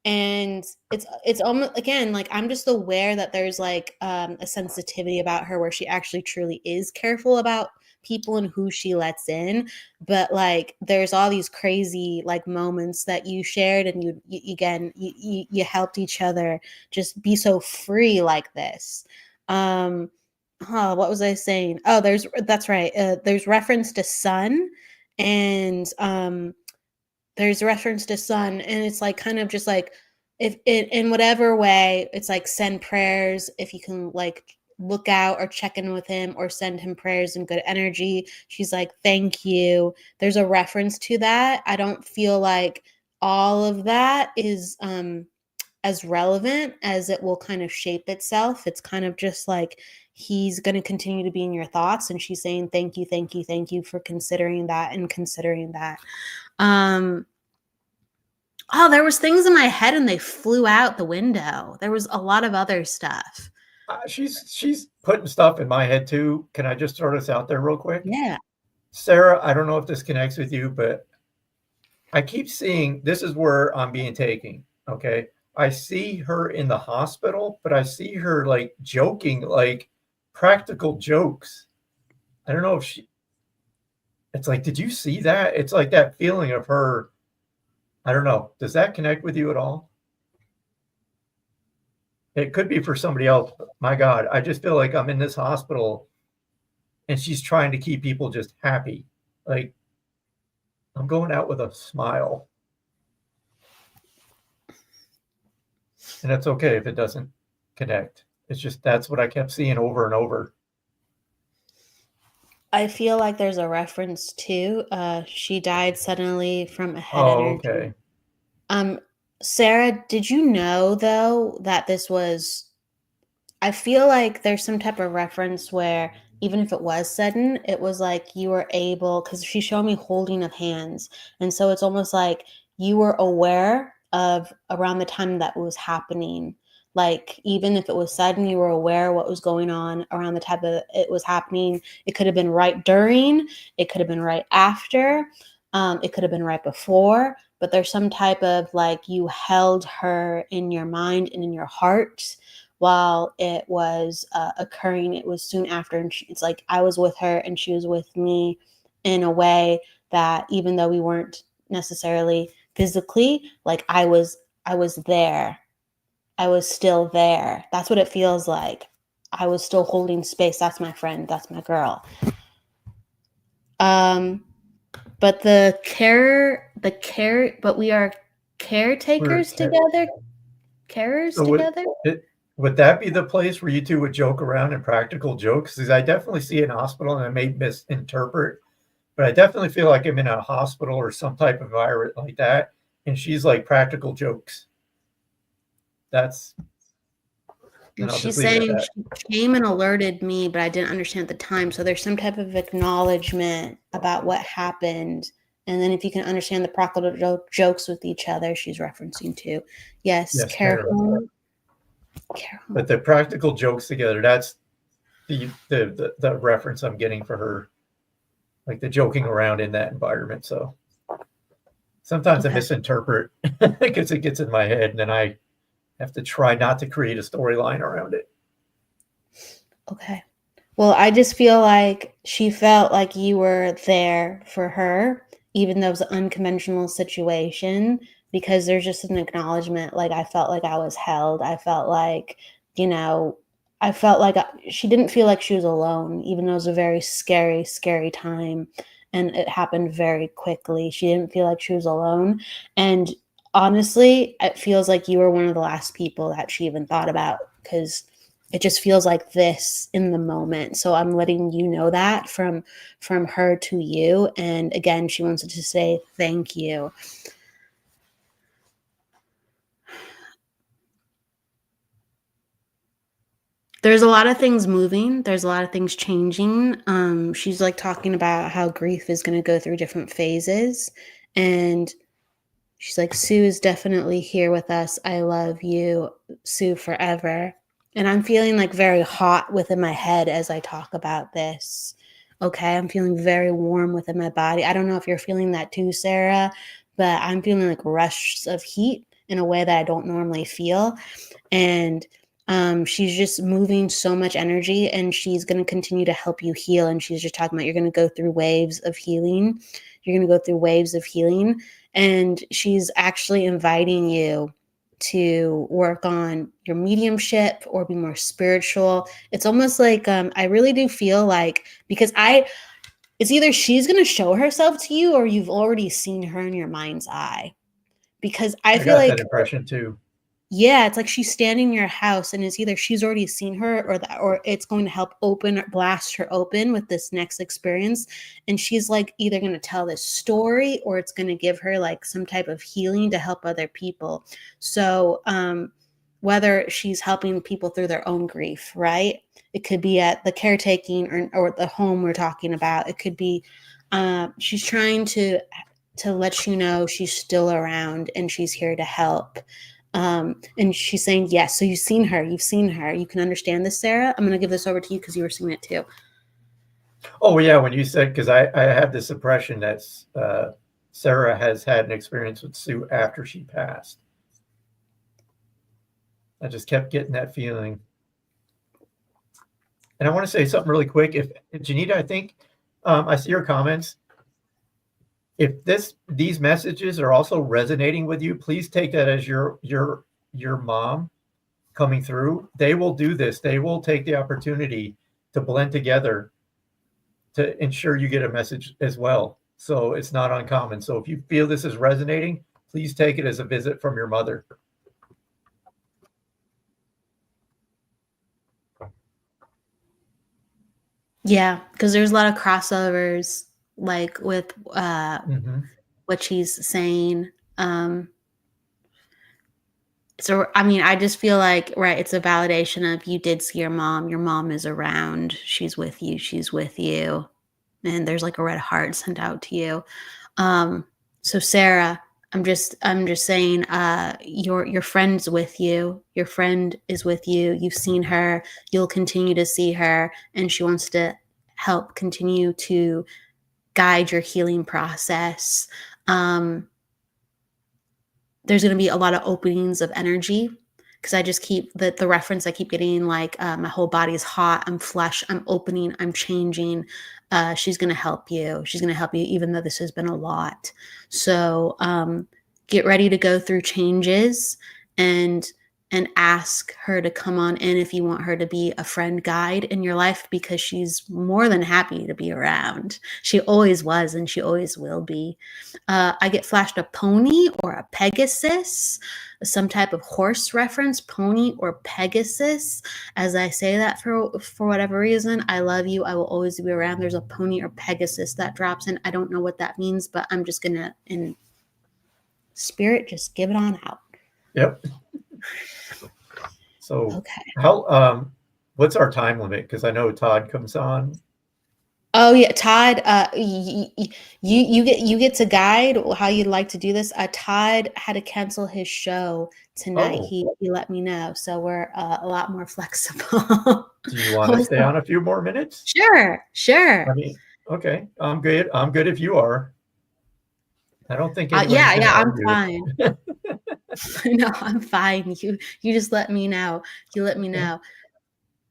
And it's almost, again, like I'm just aware that there's like a sensitivity about her where she actually truly is careful about people and who she lets in. But like there's all these crazy like moments that you shared, and you helped each other just be so free like this. What was I saying? Oh, that's right. There's reference to sun, and there's reference to sun, and it's like kind of just like, if it, in whatever way, it's like send prayers if you can, like look out or check in with him or send him prayers and good energy. She's like, thank you. There's a reference to that. I don't feel like all of that is as relevant as it will kind of shape itself. It's kind of just like he's going to continue to be in your thoughts, and she's saying thank you for considering that and considering that. Oh, there was things in my head and they flew out the window. There was a lot of other stuff. She's putting stuff in my head too. Can I just throw this out there real quick? Yeah. Sarah, I don't know if this connects with you, but I keep seeing, this is where I'm being taken. Okay. I see her in the hospital, but I see her like joking, like practical jokes. I don't know if it's like, did you see that? It's like that feeling of her. I don't know. Does that connect with you at all? It could be for somebody else, but my God, I just feel like I'm in this hospital and she's trying to keep people just happy. Like I'm going out with a smile. And it's okay if it doesn't connect. It's just, that's what I kept seeing over and over. I feel like there's a reference to she died suddenly from a head energy. Okay. Sarah, did you know though that this was, I feel like there's some type of reference where even if it was sudden, it was like you were able, because she showed me holding of hands. And so it's almost like you were aware of around the time that was happening. Like even if it was sudden, you were aware what was going on around the time that it was happening. It could have been right during, it could have been right after, it could have been right before, but there's some type of like you held her in your mind and in your heart while it was occurring. It was soon after, and it's like I was with her and she was with me in a way that even though we weren't necessarily physically, like I was there. I was still there. That's what it feels like. I was still holding space. That's my friend. That's my girl. But but we are caretakers together. Carers together. Would that be the place where you two would joke around and practical jokes? Because I definitely see an hospital, and I may misinterpret, but I definitely feel like I'm in a hospital or some type of environment like that. And she's like practical jokes. That's. And she's saying she came and alerted me, but I didn't understand at the time. So there's some type of acknowledgement about what happened. And then if you can understand the practical jokes with each other, she's referencing to. Yes, careful. But the practical jokes together, that's the reference I'm getting for her, like the joking around in that environment. So sometimes I Okay. misinterpret because it gets in my head, and then I have to try not to create a storyline around it. Okay. Well, I just feel like she felt like you were there for her, even though it was an unconventional situation, because there's just an acknowledgement. Like, I felt like I was held. I felt like, I felt like she didn't feel like she was alone, even though it was a very scary, scary time. And it happened very quickly. She didn't feel like she was alone. And honestly, it feels like you were one of the last people that she even thought about, because it just feels like this in the moment. So I'm letting you know that from her to you. And again, she wants to say thank you. There's a lot of things moving. There's a lot of things changing. She's like talking about how grief is going to go through different phases. And she's like, Sue is definitely here with us. I love you, Sue, forever. And I'm feeling like very hot within my head as I talk about this. Okay. I'm feeling very warm within my body. I don't know if you're feeling that too, Sarah, but I'm feeling like rushes of heat in a way that I don't normally feel. And she's just moving so much energy, and she's going to continue to help you heal. And she's just talking about you're going to go through waves of healing. You're going to go through waves of healing. And she's actually inviting you to work on your mediumship or be more spiritual. It's almost like I really do feel like, because it's either she's going to show herself to you or you've already seen her in your mind's eye. Because I feel got like that impression too. yeah, it's like she's standing in your house, and it's either she's already seen her or it's going to help blast her open with this next experience. And she's like either going to tell this story or it's going to give her like some type of healing to help other people. So whether she's helping people through their own grief, right? It could be at the caretaking or the home we're talking about. It could be she's trying to let you know she's still around and she's here to help. And she's saying yes. So you've seen her. You can understand this, Sarah. I'm going to give this over to you because you were seeing it too. Oh yeah, when you said, because I have this impression that Sarah has had an experience with Sue after she passed. I just kept getting that feeling. And I want to say something really quick. If Janita, I think I see your comments. If these messages are also resonating with you, please take that as your mom coming through. They will do this. They will take the opportunity to blend together to ensure you get a message as well. So it's not uncommon. So if you feel this is resonating, please take it as a visit from your mother. Yeah, because there's a lot of crossovers, like with what she's saying. So, I mean, I just feel like, right, it's a validation of you did see your mom. Your mom is around. She's with you. She's with you. And there's like a red heart sent out to you. So Sarah, I'm just saying, your friend's with you. Your friend is with you. You've seen her. You'll continue to see her, and she wants to help continue to guide your healing process. There's going to be a lot of openings of energy, because I just keep the reference I keep getting, like my whole body is hot, I'm flush, I'm opening, I'm changing. She's going to help you. She's going to help you, even though this has been a lot. So get ready to go through changes and ask her to come on in if you want her to be a friend guide in your life, because she's more than happy to be around. She always was, and she always will be. I get flashed a pony or a Pegasus, some type of horse reference, pony or Pegasus. As I say that for whatever reason, I love you. I will always be around. There's a pony or Pegasus that drops in. I don't know what that means, but I'm just going to, in spirit, just give it on out. Yep. So okay. how what's our time limit? Because I know Todd comes on. Oh yeah, Todd. You get to guide how you'd like to do this. Todd had to cancel his show tonight. Oh, He let me know, so we're a lot more flexible. do you want I to was stay like, on a few more minutes? sure, I sure. mean, okay, I'm good. I'm good if you are. I don't think anybody's Yeah, going to yeah, I'm argue fine. it. No, I'm fine. You just let me know. You let me Okay. know.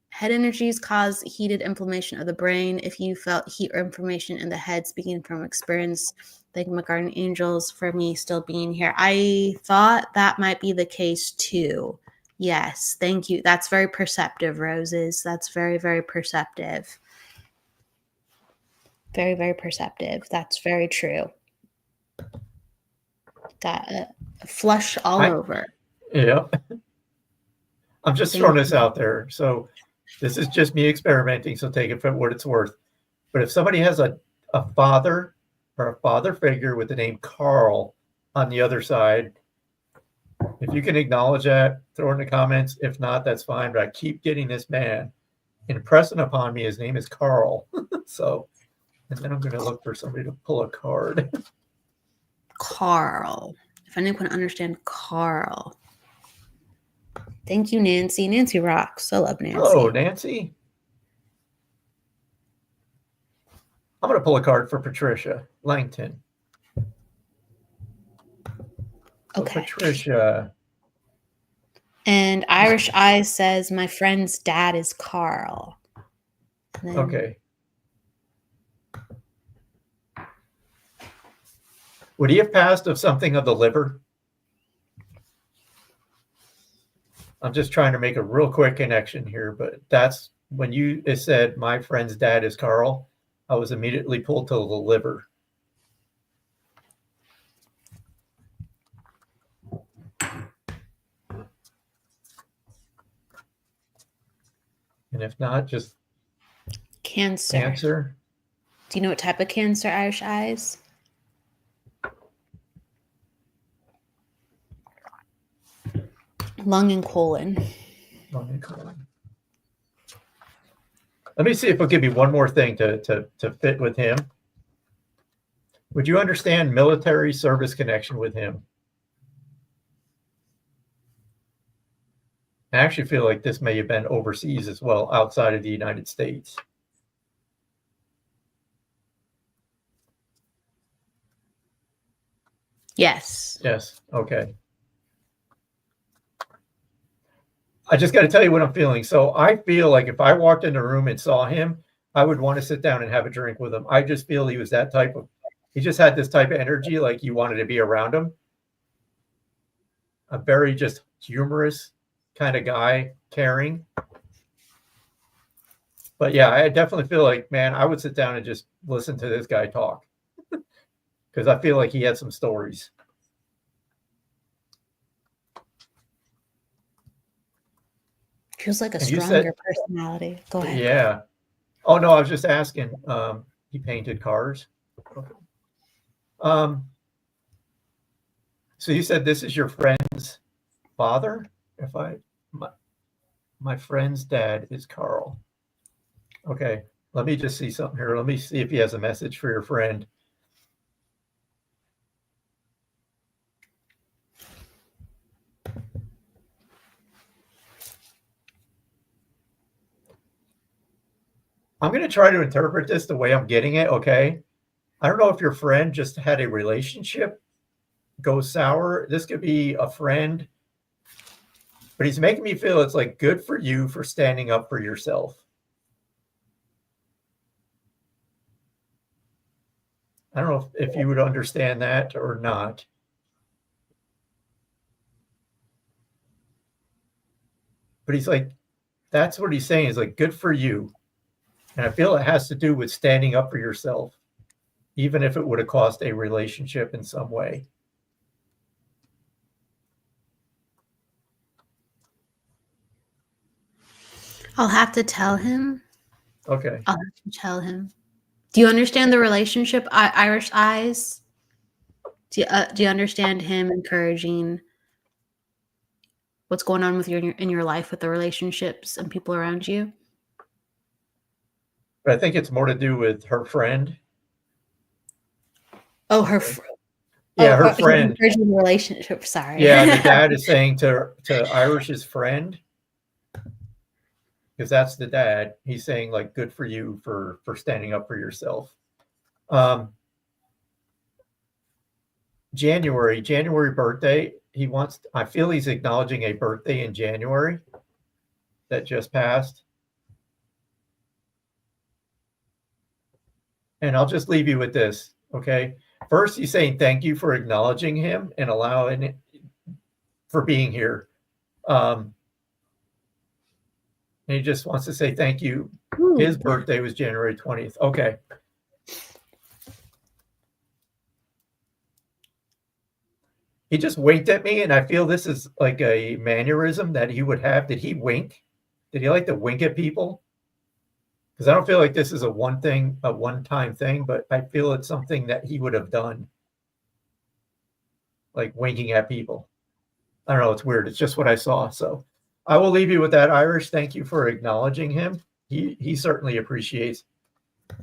Head energies cause heated inflammation of the brain. If you felt heat or inflammation in the head, speaking from experience, thank my guardian angels for me still being here. I thought that might be the case too. Yes, thank you. That's very perceptive, Roses. That's very, very perceptive. Very, very perceptive. That's very true. Got a flush all over. Yeah. I'm just throwing Thank this you. out there. So this is just me experimenting. So take it for what it's worth. But if somebody has a father or a father figure with the name Carl on the other side, if you can acknowledge that, throw it in the comments. If not, that's fine. But I keep getting this man impressing upon me. His name is Carl. So, and then I'm going to look for somebody to pull a card. Carl. If anyone understand Carl. Thank you, Nancy. Nancy rocks. I love Nancy. Hello, Nancy. I'm going to pull a card for Patricia Langton. So Okay. Patricia. And Irish Eyes says, my friend's dad is Carl. Then, Okay. Would he have passed of something of the liver? I'm just trying to make a real quick connection here, but that's when you said my friend's dad is Carl, I was immediately pulled to the liver. And if not, just Cancer. cancer. Do you know what type of cancer, Irish Eyes? Lung and colon. Lung and colon. Let me see if it'll give me one more thing to fit with him. Would you understand military service connection with him? I actually feel like this may have been overseas as well, outside of the United States. Yes. Yes. Okay. I just got to tell you what I'm feeling. So I feel like if I walked in the room and saw him, I would want to sit down and have a drink with him. I just feel he was that type of, he just had this type of energy, like you wanted to be around him. A very just humorous kind of guy, caring. But yeah, I definitely feel like, man, I would sit down and just listen to this guy talk because I feel like he had some stories. Feels like a And you stronger said, personality. Go ahead. yeah. Oh no, I was just asking. He painted cars. So you said this is your friend's father? If I, my friend's dad is Carl. Okay, let me just see something here. Let me see if he has a message for your friend. I'm going to try to interpret this the way I'm getting it, okay? I don't know if your friend just had a relationship go sour. This could be a friend, but he's making me feel it's like good for you for standing up for yourself. I don't know if you would understand that or not. But he's like, that's what he's saying is like, good for you. And I feel it has to do with standing up for yourself, even if it would have cost a relationship in some way. I'll have to tell him. Okay. I'll have to tell him. Do you understand the relationship, Irish Eyes? Do you understand him encouraging what's going on with in your life with the relationships and people around you? But I think it's more to do with her friend. Oh, Yeah, her he's friend. encouraging the relationship. Sorry. Yeah, the dad is saying to Irish's friend, because that's the dad. He's saying like, "Good for you for standing up for yourself." January birthday. He wants. I feel he's acknowledging a birthday in January that just passed. And I'll just leave you with this, okay? First, he's saying thank you for acknowledging him and allowing it for being here. And he just wants to say thank you. His birthday was January 20th. Okay. He just winked at me, and I feel this is like a mannerism that he would have. Did he wink? Did he like to wink at people? Because I don't feel like this is a one-time thing, but I feel it's something that he would have done, like winking at people. I don't know. It's weird. It's just what I saw. So I will leave you with that, Irish. Thank you for acknowledging him. He certainly appreciates.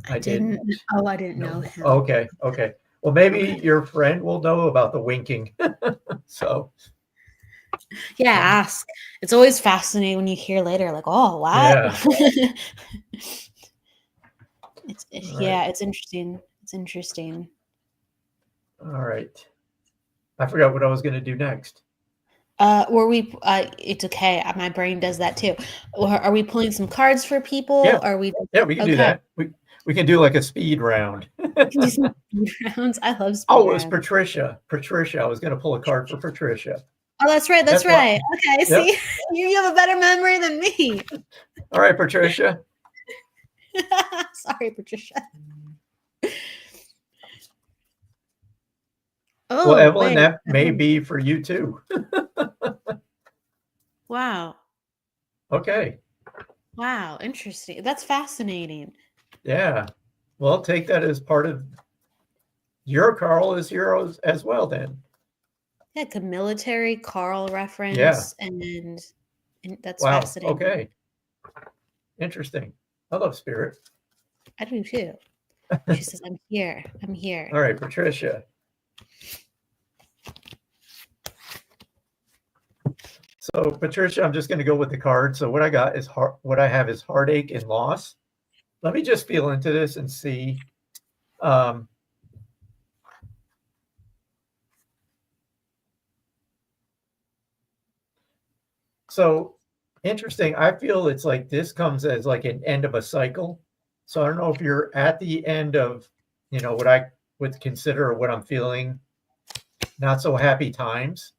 I didn't know him. Okay. Well, maybe your friend will know about the winking. So yeah, ask. It's always fascinating when you hear later, like, oh, what? Yeah. It's interesting. It's interesting. All right. I forgot what I was going to do next. Were we? It's okay. My brain does that too. Are we pulling some cards for people? Yeah. Are we? Yeah, we can do that. We can do like a speed round. We can do some speed rounds. I love speed rounds. It was Patricia. I was going to pull a card for Patricia. Oh, that's right. That's right. Okay. Yep. See, you have a better memory than me. All right, Patricia. Sorry, Patricia. Oh, well, Evelyn, that may be for you too. Wow. Okay. Wow. Interesting. That's fascinating. Yeah. Well, take that as part of your Carl is yours as well then. Yeah, like a military Carl reference. Yeah. And that's fascinating. Okay. Interesting. I love spirit. I do too. She says, I'm here. All right, Patricia. So Patricia, I'm just going to go with the card. So what I got is what I have is heartache and loss. Let me just feel into this and see. So interesting. I feel it's like this comes as like an end of a cycle. So I don't know if you're at the end of, what I would consider what I'm feeling, not so happy times.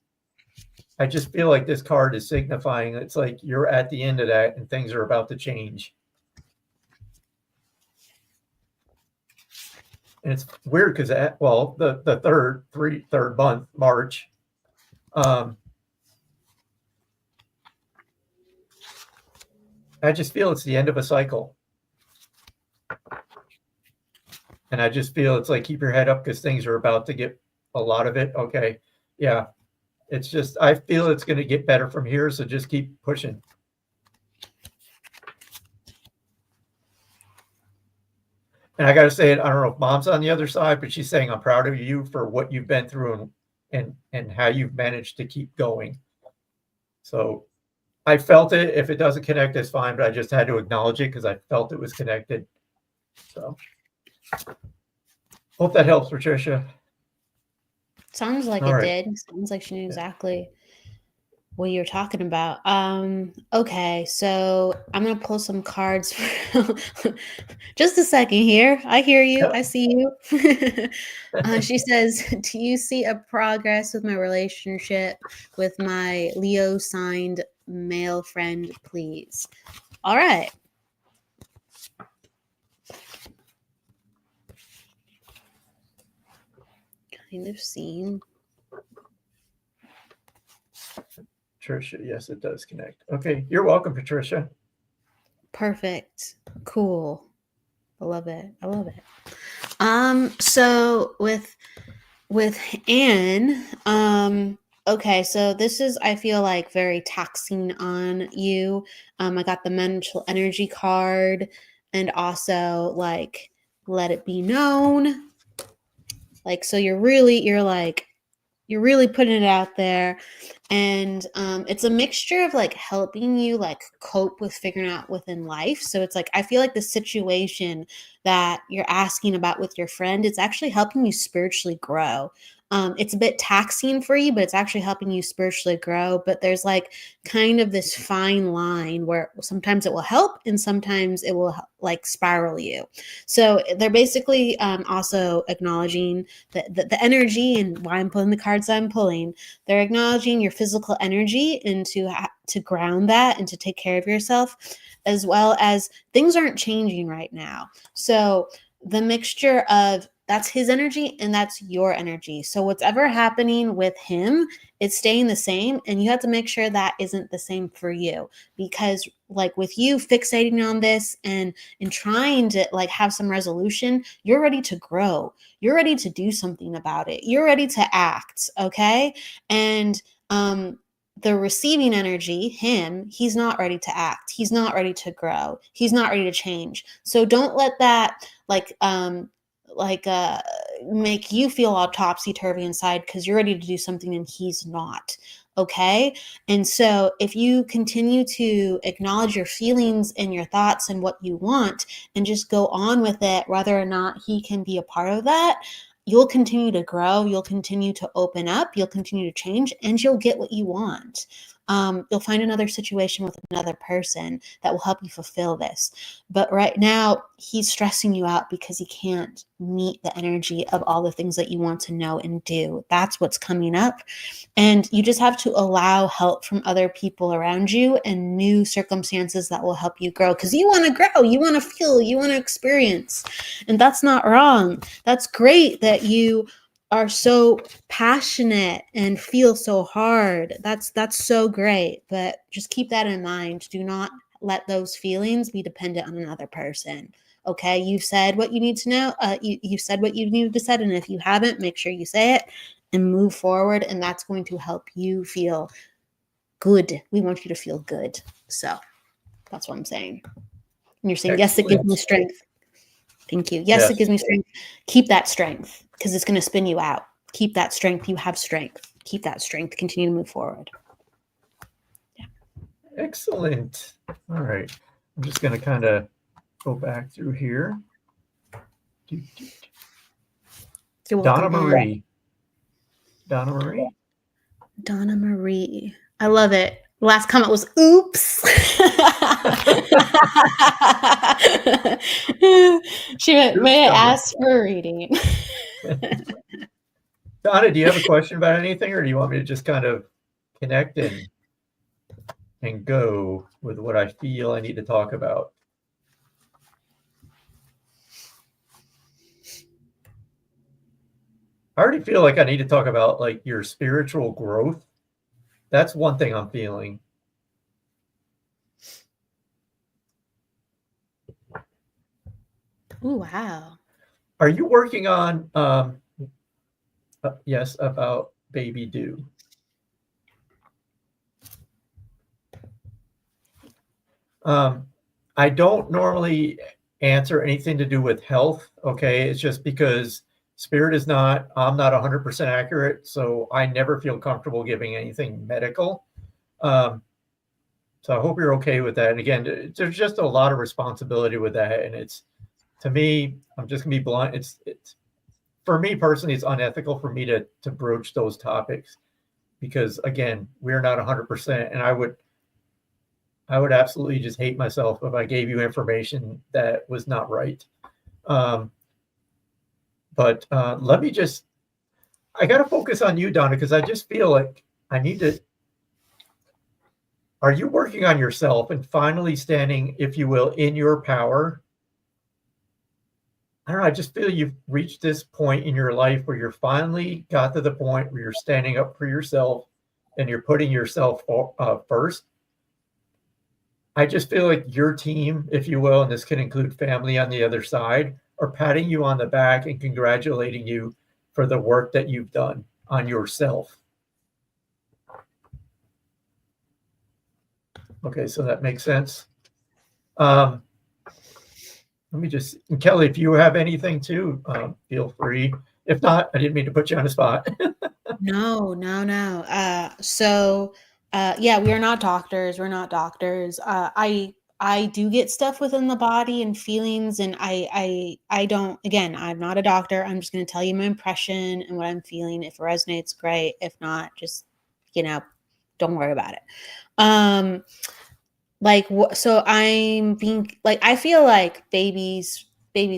I just feel like this card is signifying it's like you're at the end of that and things are about to change. And it's weird because, the third month, March, I just feel it's the end of a cycle. And I just feel it's like, keep your head up because things are about to get a lot of it. Okay. Yeah. It's just, I feel it's going to get better from here. So just keep pushing. And I got to say it, I don't know if Mom's on the other side, but she's saying, I'm proud of you for what you've been through and how you've managed to keep going. So I felt it. If it doesn't connect, it's fine, but I just had to acknowledge it because I felt it was connected. So hope that helps, Patricia. Sounds like it did. Sounds like she knew exactly what you're talking about. Okay, so I'm gonna pull some cards. Just a second here. I hear you. I see you. She says, "Do you see a progress with my relationship with my Leo signed male friend, please?" All right. Kind of seen. Patricia, yes, it does connect. Okay, you're welcome, Patricia. Perfect. Cool. I love it. So with Anne, okay, so this is, I feel like, very taxing on you. I got the mental energy card, and also like let it be known. Like, so you're really putting it out there. And it's a mixture of like helping you like cope with figuring out within life. So it's like, I feel like the situation that you're asking about with your friend, it's actually helping you spiritually grow. It's a bit taxing for you, but it's actually helping you spiritually grow. But there's like kind of this fine line where sometimes it will help and sometimes it will like spiral you. So they're basically also acknowledging the energy, and why I'm pulling the cards I'm pulling. They're acknowledging your physical energy and to ground that and to take care of yourself, as well as things aren't changing right now. So the mixture of that's his energy and that's your energy. So what's ever happening with him, it's staying the same, and you have to make sure that isn't the same for you, because like with you fixating on this and trying to like have some resolution, you're ready to grow. You're ready to do something about it. You're ready to act, okay? And the receiving energy, him, he's not ready to act. He's not ready to grow. He's not ready to change. So don't let that make you feel all topsy-turvy inside because you're ready to do something and he's not. Okay. And so if you continue to acknowledge your feelings and your thoughts and what you want and just go on with it, whether or not he can be a part of that, you'll continue to grow, you'll continue to open up, you'll continue to change, and you'll get what you want. You'll find another situation with another person that will help you fulfill this. But right now, he's stressing you out because he can't meet the energy of all the things that you want to know and do. That's what's coming up. And you just have to allow help from other people around you and new circumstances that will help you grow, because you want to grow, you want to feel, you want to experience. And that's not wrong. That's great that you are so passionate and feel so hard. That's so great. But just keep that in mind. Do not let those feelings be dependent on another person. Okay, you've said what you need to know. You said what you needed to say, and if you haven't, make sure you say it and move forward, and that's going to help you feel good. We want you to feel good. So that's what I'm saying. And you're saying, yes, it gives me strength. Thank you. Yes, it gives me strength. Keep that strength, because it's going to spin you out. Keep that strength. You have strength. Keep that strength. Continue to move forward. Yeah. Excellent. All right. I'm just going to kind of go back through here. Donna Marie. Donna Marie. Donna Marie. I love it. Last comment was, oops. She went, may I ask for a reading? Donna, do you have a question about anything, or do you want me to just kind of connect and go with what I feel I need to talk about? I already feel like I need to talk about like your spiritual growth. That's one thing I'm feeling. Oh, wow. Are you working on, yes, about baby Dew? I don't normally answer anything to do with health. Okay. It's just because Spirit is not, I'm not 100% accurate. So I never feel comfortable giving anything medical. So I hope you're okay with that. And again, there's just a lot of responsibility with that. And it's, to me, I'm just gonna be blunt. It's for me personally, it's unethical for me to broach those topics, because again, we're not 100%. And I would absolutely just hate myself if I gave you information that was not right. But let me just, I got to focus on you, Donna, because I just feel like I need to. Are you working on yourself and finally standing, if you will, in your power? I don't know. I just feel you've reached this point in your life where you're finally got to the point where you're standing up for yourself and you're putting yourself first. I just feel like your team, if you will, and this can include family on the other side, are patting you on the back and congratulating you for the work that you've done on yourself. Okay, so that makes sense. let me just, and Kelly, if you have anything too, feel free. If not, I didn't mean to put you on the spot. No. Yeah, we are not doctors. We're not doctors. I do get stuff within the body and feelings, and I don't. Again, I'm not a doctor. I'm just going to tell you my impression and what I'm feeling. If it resonates, great. If not, just don't worry about it. So I'm being like, I feel like baby's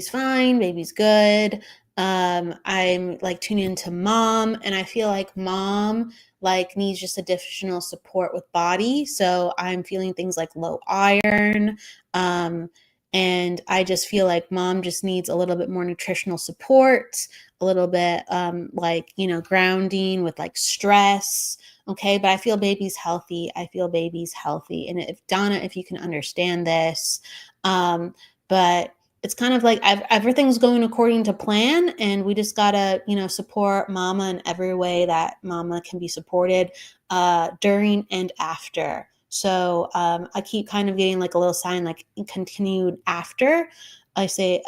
fine, baby's good. I'm like tuning into mom, and I feel like mom like needs just additional support with body. So I'm feeling things like low iron. And I just feel like mom just needs a little bit more nutritional support, a little bit grounding with like stress. Okay, but I feel baby's healthy. And if Donna, if you can understand this, but it's kind of like everything's going according to plan, and we just gotta, support mama in every way that mama can be supported during and after. So I keep kind of getting like a little sign like continued after. I say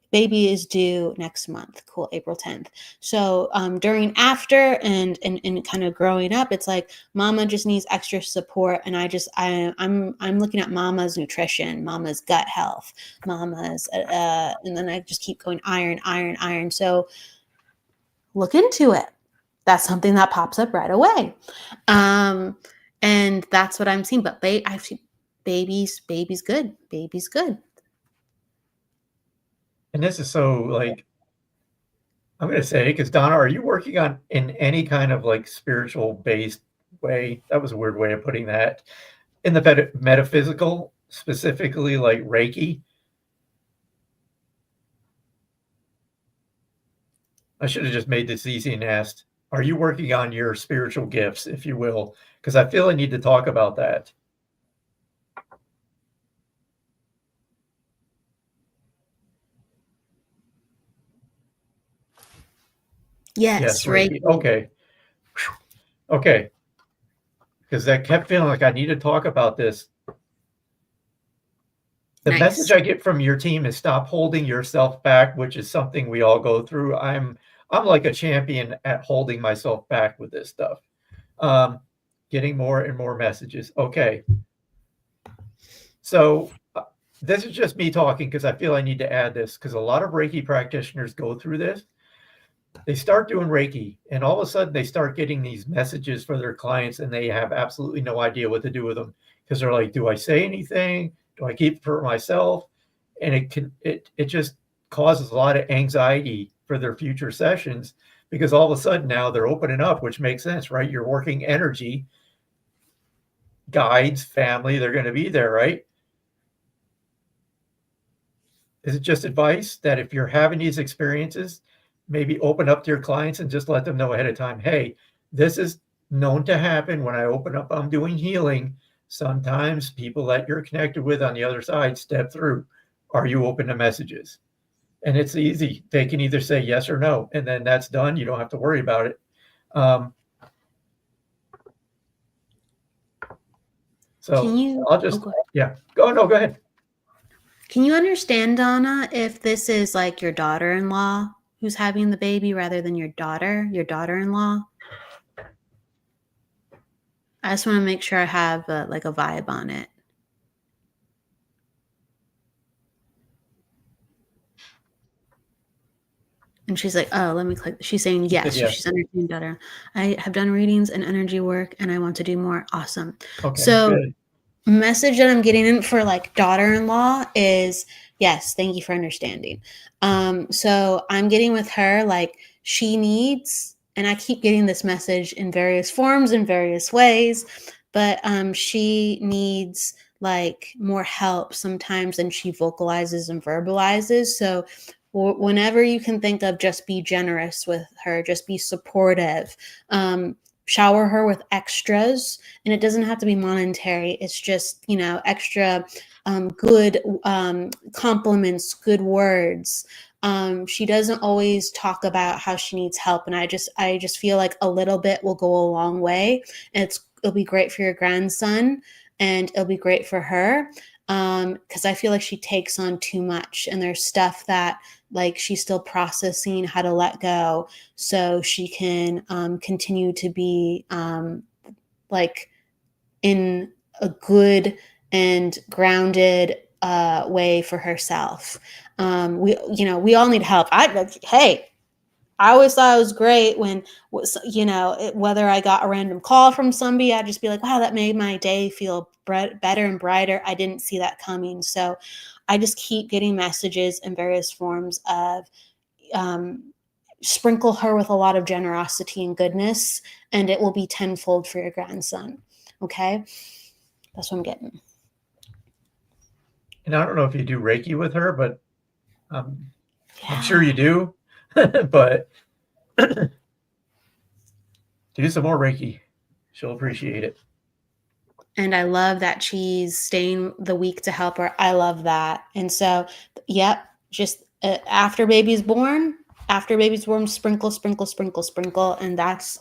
baby is due next month. Cool, April 10th. So during after and kind of growing up, it's like mama just needs extra support, and I'm looking at mama's nutrition, mama's gut health, mama's and then I just keep going iron. So look into it. That's something that pops up right away. And that's what I'm seeing. But I see baby's good. Baby's good. And this is so like, I'm going to say, because Donna, are you working on in any kind of like spiritual based way? That was a weird way of putting that. In the metaphysical, specifically like Reiki? I should have just made this easy and asked, are you working on your spiritual gifts, if you will? Because I feel I need to talk about that. Yes, Reiki. Okay. Okay. Because I kept feeling like I need to talk about this. The message I get from your team is stop holding yourself back, which is something we all go through. I'm like a champion at holding myself back with this stuff. Getting more and more messages. Okay. So this is just me talking because I feel I need to add this, because a lot of Reiki practitioners go through this. They start doing Reiki, and all of a sudden they start getting these messages for their clients, and they have absolutely no idea what to do with them, because they're like, do I say anything? Do I keep it for myself? And it just causes a lot of anxiety for their future sessions, because all of a sudden now they're opening up, which makes sense, right? You're working energy, guides, family, they're going to be there, right? Is it just advice that if you're having these experiences, maybe open up to your clients and just let them know ahead of time, hey, this is known to happen when I open up, I'm doing healing. Sometimes people that you're connected with on the other side step through. Are you open to messages? And it's easy. They can either say yes or no, and then that's done. You don't have to worry about it. I'll just, go ahead. Can you understand, Donna, if this is like your daughter-in-law who's having the baby rather than your daughter-in-law? I just want to make sure I have a vibe on it. And she's like, oh, let me click. She's saying yes. So she's understanding daughter. I have done readings and energy work, and I want to do more. Awesome. Okay, so good. Message that I'm getting in for like daughter-in-law is, yes, thank you for understanding. So I'm getting with her, like she needs, and I keep getting this message in various forms, in various ways, but she needs like more help sometimes than she vocalizes and verbalizes. So whenever you can think of, just be generous with her, just be supportive. Shower her with extras, and it doesn't have to be monetary. It's just, extra good compliments, good words. She doesn't always talk about how she needs help, and I just feel like a little bit will go a long way. And it'll be great for your grandson, and it'll be great for her. because I feel like she takes on too much, and there's stuff that like she's still processing how to let go so she can continue to be like in a good and grounded way for herself. We all need help. I always thought it was great when, whether I got a random call from somebody, I'd just be like, wow, that made my day feel better and brighter. I didn't see that coming. So I just keep getting messages in various forms of sprinkle her with a lot of generosity and goodness, and it will be tenfold for your grandson. Okay? That's what I'm getting. And I don't know if you do Reiki with her, but I'm sure you do. But do some more Reiki. She'll appreciate it. And I love that she's staying the week to help her. I love that. And so, just after baby's born, sprinkle, sprinkle, sprinkle, sprinkle. And that's,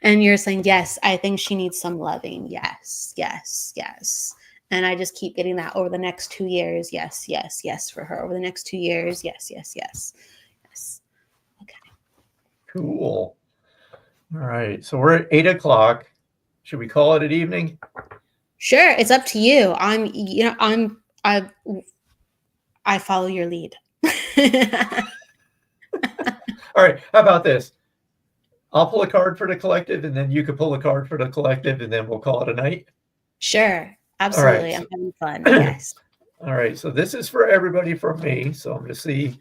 and you're saying, yes, I think she needs some loving. Yes, yes, yes. And I just keep getting that over the next 2 years. Yes, yes, yes for her. Over the next 2 years. Yes, yes, yes. Yes. Okay. Cool. All right. So we're at 8 o'clock. Should we call it an evening? Sure. It's up to you. I follow your lead. All right. How about this? I'll pull a card for the collective, and then you can pull a card for the collective, and then we'll call it a night. Sure. Absolutely. Right. I'm having fun. Yes. All right. So this is for everybody from me. So I'm going to see,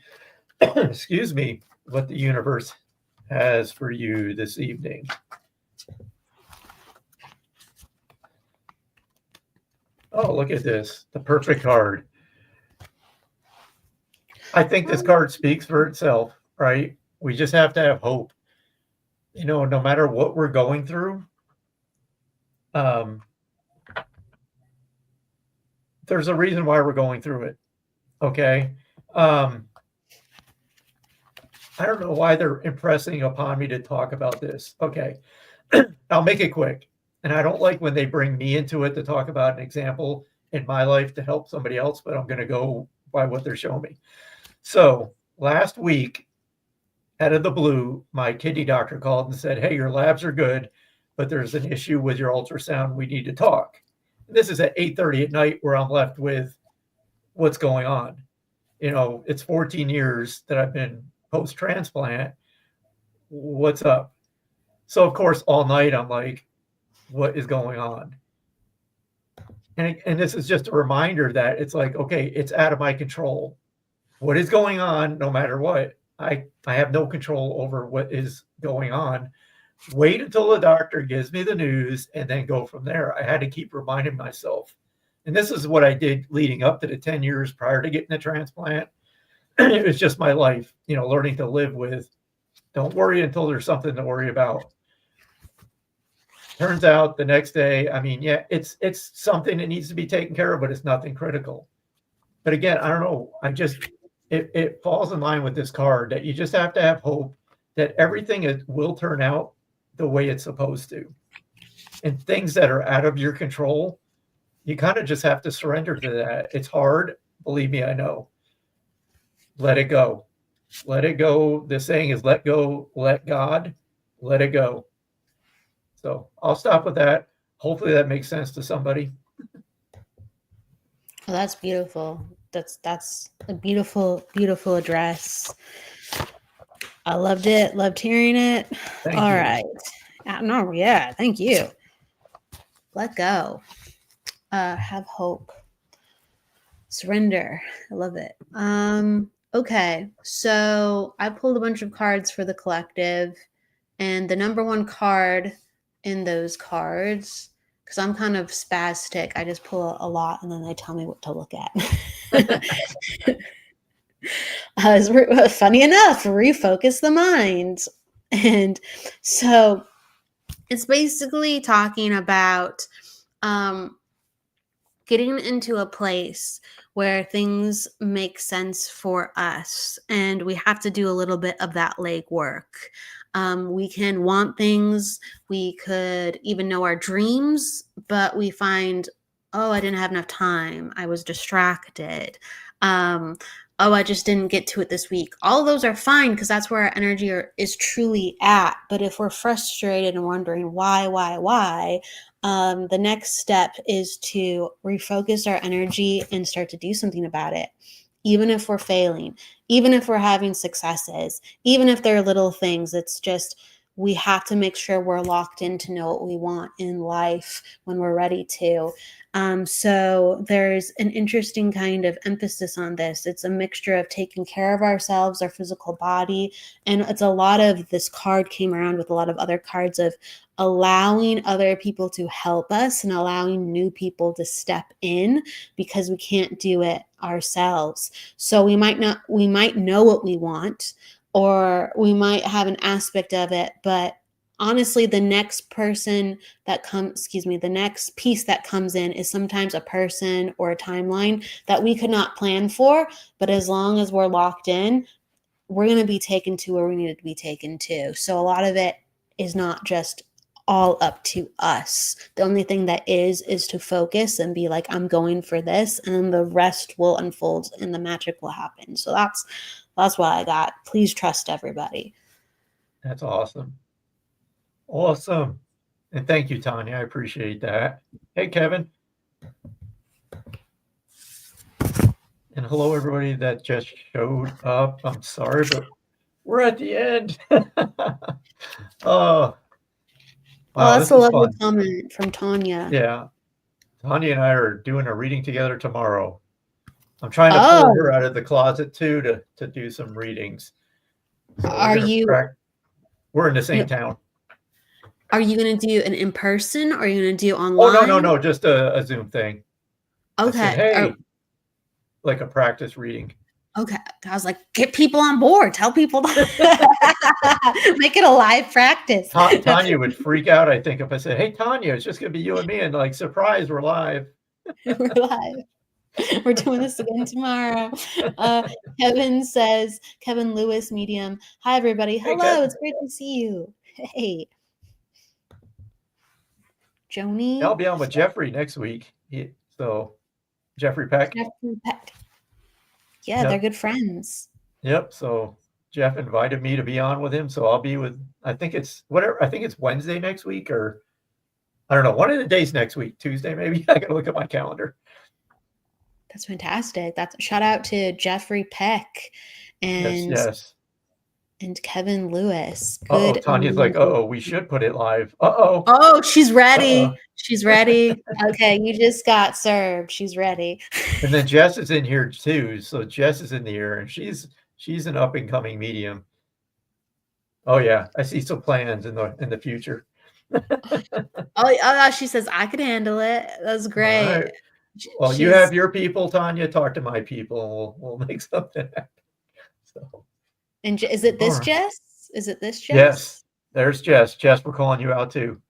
excuse me, what the universe has for you this evening. Oh, look at this. The perfect card. I think this card speaks for itself, right? We just have to have hope. No matter what we're going through, there's a reason why we're going through it. Okay. I don't know why they're impressing upon me to talk about this. Okay. I'll make it quick. And I don't like when they bring me into it to talk about an example in my life to help somebody else, but I'm going to go by what they're showing me. So last week, out of the blue, my kidney doctor called and said, hey, your labs are good, but there's an issue with your ultrasound. We need to talk. This is at 8:30 at night where I'm left with what's going on. It's 14 years that I've been post-transplant. What's up? So, of course, all night I'm like, what is going on? And this is just a reminder that it's like, okay, it's out of my control. What is going on, no matter what, I have no control over what is going on. Wait until the doctor gives me the news and then go from there. I had to keep reminding myself. And this is what I did leading up to the 10 years prior to getting the transplant. It was just my life, learning to live with, don't worry until there's something to worry about. Turns out the next day, it's something that needs to be taken care of, but it's nothing critical. But again, I don't know. It falls in line with this card that you just have to have hope that everything will turn out the way it's supposed to. And things that are out of your control, you kind of just have to surrender to that. It's hard. Believe me, I know. Let it go. Let it go. The saying is let go, let God, let it go. So I'll stop with that. Hopefully that makes sense to somebody. Well, that's beautiful. That's a beautiful, beautiful address. I loved it. Loved hearing it. Thank All you. right. No, yeah. Thank you. Let go. Have hope. Surrender. I love it. Okay. So I pulled a bunch of cards for the collective, and the number one card in those cards, because I'm kind of spastic, I just pull a lot and then they tell me what to look at. Funny enough, refocus the mind. And so it's basically talking about getting into a place where things make sense for us, and we have to do a little bit of that legwork. We can want things, we could even know our dreams, but we find oh, I didn't have enough time. I was distracted. Oh, I just didn't get to it this week. All of those are fine because that's where our energy is truly at. But if we're frustrated and wondering why, the next step is to refocus our energy and start to do something about it. Even if we're failing, even if we're having successes, even if they're little things, it's just we have to make sure we're locked in to know what we want in life when we're ready to. So there's an interesting kind of emphasis on this. It's a mixture of taking care of ourselves, our physical body, and it's a lot of this card came around with a lot of other cards of allowing other people to help us and allowing new people to step in because we can't do it ourselves. So we might know what we want, or we might have an aspect of it, but honestly, the next piece that comes in is sometimes a person or a timeline that we could not plan for. But as long as we're locked in, we're going to be taken to where we need to be taken to. So a lot of it is not just all up to us. The only thing that is to focus and be like, I'm going for this, and then the rest will unfold and the magic will happen. So that's why I got, please trust everybody. That's awesome. Awesome. And thank you, Tanya. I appreciate that. Hey, Kevin. And hello, everybody that just showed up. I'm sorry, but we're at the end. Oh, wow, that's a lovely comment from Tanya. Yeah. Tanya and I are doing a reading together tomorrow. I'm trying to pull her out of the closet too to do some readings. So we're in the same town. Are you going to do an in-person or are you going to do online? Oh, no, just a Zoom thing. Okay. I said, hey, like a practice reading. Okay. I was like, get people on board. Tell people make it a live practice. Tanya would freak out, I think, if I said, hey, Tanya, it's just going to be you and me. And like, surprise, we're live. We're live. We're doing this again tomorrow. Kevin says, Kevin Lewis, medium. Hi, everybody. Hello. It's great to see you. Hey. Joni. I'll be on with Jeffrey next week. So Jeffrey Peck. Yeah, they're good friends. Yep. So Jeff invited me to be on with him. So I'll be with, I think it's Wednesday next week, or I don't know, one of the days next week, Tuesday maybe. I gotta look at my calendar. That's fantastic. That's shout out to Jeffrey Peck and yes. And Kevin Lewis. Good. Tanya's like, we should put it live. Oh, she's ready. She's ready. Okay, you just got served. She's ready. And then Jess is in here too. So Jess is in the air, and she's an up and coming medium. Oh yeah, I see some plans in the future. She says I could handle it. That's great. Right. Well, you have your people, Tanya. Talk to my people, and we'll make something happen. So. And is it this Jess? Is it this Jess? Yes, there's Jess. Jess, we're calling you out too.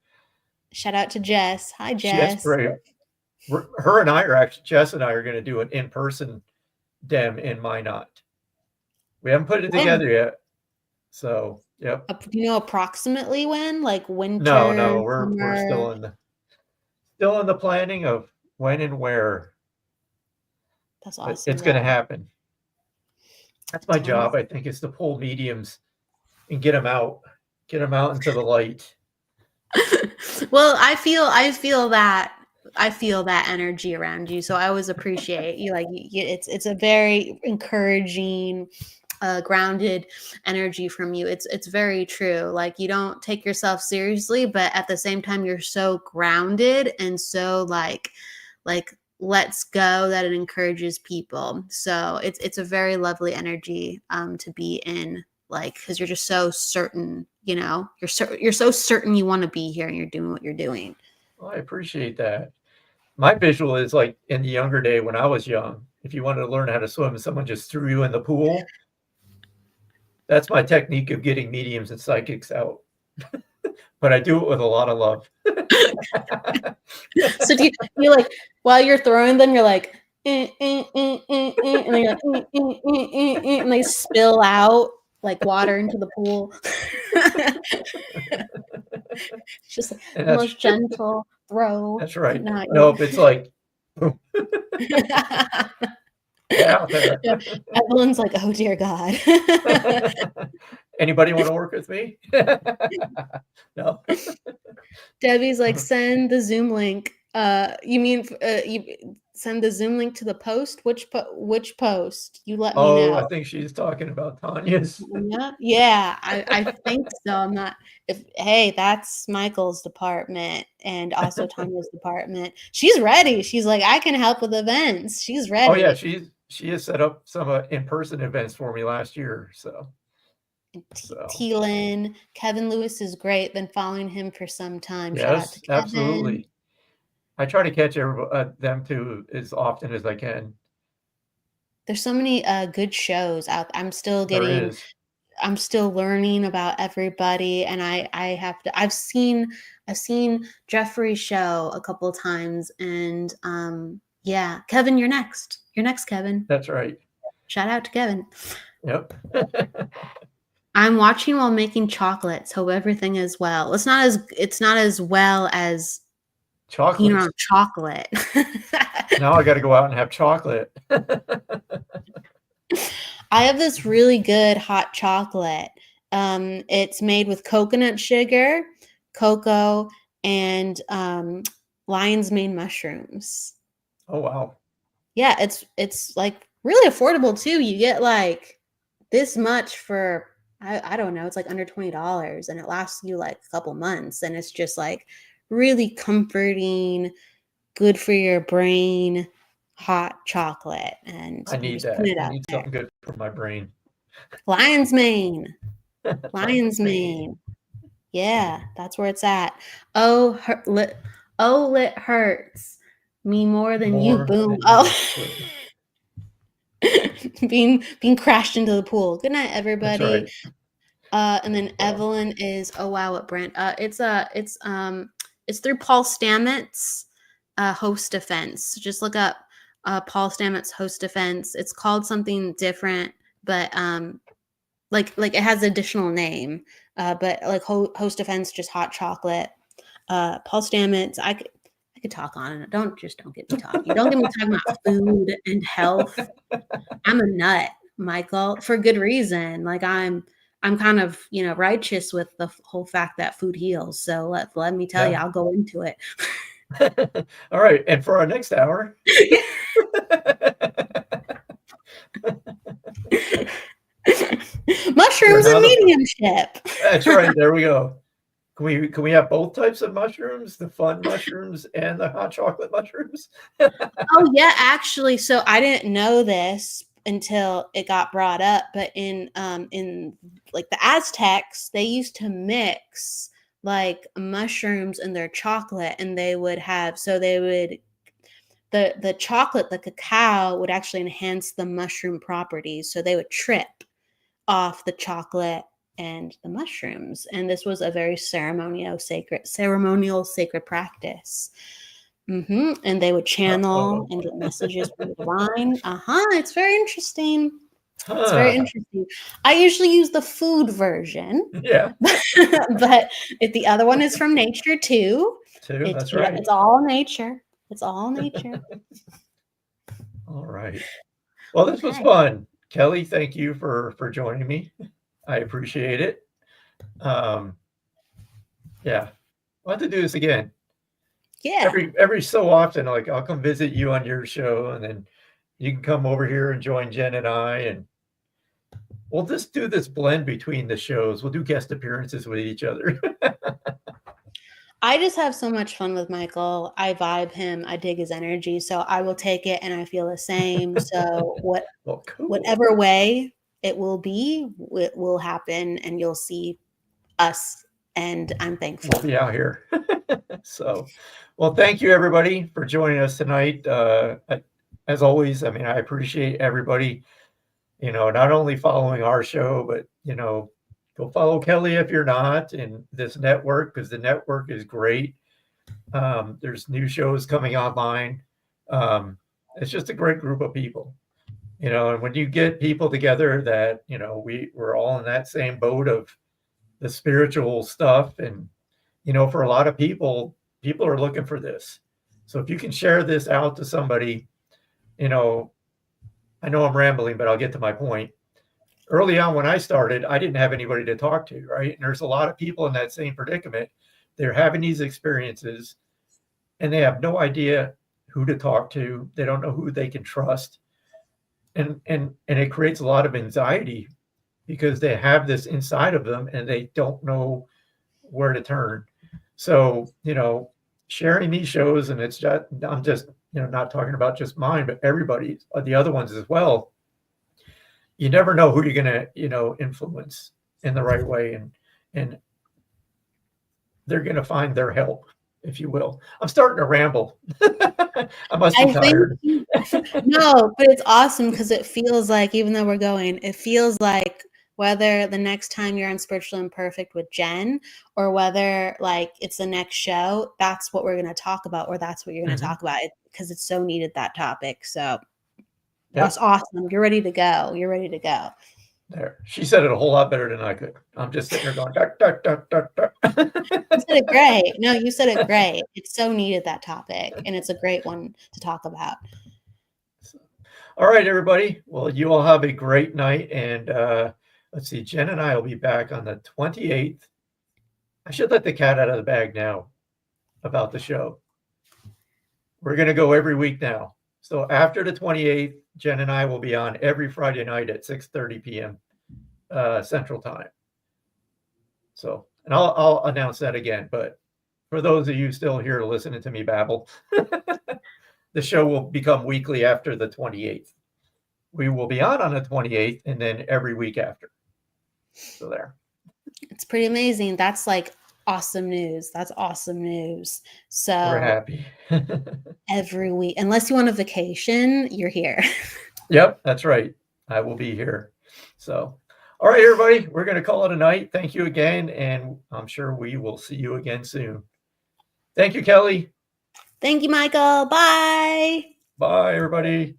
Shout out to Jess. Hi, Jess. Her and I are actually, Jess and I are going to do an in-person dem in Minot. We haven't put it together yet. So, yep. Do you know approximately when? Like winter? No, we're still in the planning of when and where. That's awesome. But it's going to happen. That's my job, I think, is to pull mediums and get them out into the light. Well, I feel that energy around you. So I always appreciate you. Like it's a very encouraging, grounded energy from you. It's very true. Like you don't take yourself seriously, but at the same time, you're so grounded and so like let's go that it encourages people. So it's a very lovely energy to be in, like, because you're just so certain, you're so certain you want to be here and you're doing what you're doing. Well, I appreciate that. My visual is like in the younger day when I was young, if you wanted to learn how to swim and someone just threw you in the pool, that's my technique of getting mediums and psychics out. But I do it with a lot of love. So do you like, while you're throwing them, you're like, and then you're like, and they spill out like water into the pool. It's just like the most gentle throw. That's right. Nope, it's like Get out there. Yeah. Evelyn's like, oh dear God. Anybody want to work with me? No. Debbie's like, send the Zoom link. You mean you send the Zoom link to the post? Which post? You let me know. I think she's talking about Tanya's. Yeah, I think so. I'm not. Hey, that's Michael's department and also Tanya's department. She's ready. She's like, I can help with events. She's ready. Oh yeah, she has set up some in-person events for me last year. So. Teelan, Kevin Lewis is great. Been following him for some time. Yes, Shout out to Kevin. absolutely. I try to catch them too as often as I can. There's so many good shows out. I'm still learning about everybody, and I've seen Jeffrey's show a couple of times, and yeah, Kevin, you're next, Kevin. That's right. Shout out to Kevin. Yep. I'm watching while making chocolates. Hope everything is well. It's not as well as chocolate. Chocolate. Now I got to go out and have chocolate. I have this really good hot chocolate. It's made with coconut sugar, cocoa, and lion's mane mushrooms. Oh wow! Yeah, it's like really affordable too. You get like this much for I don't know. It's like under $20, and it lasts you like a couple months, and it's just like really comforting, good for your brain. Hot chocolate, and I need that. I need something good for my brain. Lion's mane. Lion's mane. Yeah, that's where it's at. Oh, it hurts me more than you. Boom. being crashed into the pool. Good night, everybody. That's right. And then Evelyn is what brand? It's through Paul Stamets Host Defense. Just look up Paul Stamets Host Defense. It's called something different, but like it has an additional name. But like Host Defense, just hot chocolate. Paul Stamets. I could talk on it. Don't get me talking. Don't get me talking about food and health. I'm a nut, Michael, for good reason. Like I'm kind of righteous with the whole fact that food heals. So let me tell you, I'll go into it. All right, and for our next hour. Mushrooms and mediumship. That's right. There we go. Can we have both types of mushrooms, the fun mushrooms and the hot chocolate mushrooms? Oh yeah, actually, so I didn't know this until it got brought up, but in like the Aztecs, they used to mix like mushrooms in their chocolate, and the chocolate, the cacao would actually enhance the mushroom properties, so they would trip off the chocolate and the mushrooms, and this was a very ceremonial sacred practice. And they would channel and get messages from the divine. It's very interesting. It's very interesting. I usually use the food version. Yeah. But if the other one is from nature too. That's right. It's all nature. It's all nature. All right. Well, this was fun. Kelly, thank you for joining me. I appreciate it. Yeah. I'll have to do this again. Yeah. Every so often, like I'll come visit you on your show, and then you can come over here and join Jen and I, and we'll just do this blend between the shows. We'll do guest appearances with each other. I just have so much fun with Michael. I vibe him. I dig his energy. So I will take it, and I feel the same. So whatever way it will be, it will happen, and you'll see us, and I'm thankful. We'll be out here. So, well, thank you everybody for joining us tonight. As always, I mean, I appreciate everybody, not only following our show, but, go follow Kelly if you're not in this network, because the network is great. There's new shows coming online. It's just a great group of people, and when you get people together that, we're all in that same boat of the spiritual stuff. And, for a lot of people are looking for this. So if you can share this out to somebody, I know I'm rambling, but I'll get to my point. Early on when I started, I didn't have anybody to talk to, right? And there's a lot of people in that same predicament. They're having these experiences and they have no idea who to talk to. They don't know who they can trust. And it creates a lot of anxiety because they have this inside of them and they don't know where to turn. So, sharing these shows, and I'm just, not talking about just mine, but everybody, the other ones as well. You never know who you're going to, influence in the right way. And they're going to find their help, if you will. I'm starting to ramble. I must be tired. No, but it's awesome because it feels like, even though we're going, it feels like whether the next time you're on Spiritual Imperfect with Jen or whether like it's the next show, that's what we're going to talk about, or that's what you're going to talk about, because it's so needed, that topic. So that's awesome. You're ready to go. You're ready to go. There. She said it a whole lot better than I could. I'm just sitting there going, duck, duck, duck, duck, duck. You said it great. No, you said it great. It's so needed, that topic, and it's a great one to talk about. All right, everybody. Well, you all have a great night. And let's see, Jen and I will be back on the 28th. I should let the cat out of the bag now about the show. We're going to go every week now. So after the 28th, Jen and I will be on every Friday night at 6:30 p.m. Central Time. So, and I'll announce that again. But for those of you still here listening to me babble, the show will become weekly after the 28th. We will be on the 28th and then every week after. So there. It's pretty amazing. That's like awesome news. That's awesome news. So we're happy. Every week, unless you want a vacation, you're here. Yep, that's right. I will be here. So, all right, everybody, we're going to call it a night. Thank you again. And I'm sure we will see you again soon. Thank you, Kelly. Thank you, Michael. Bye. Bye, everybody.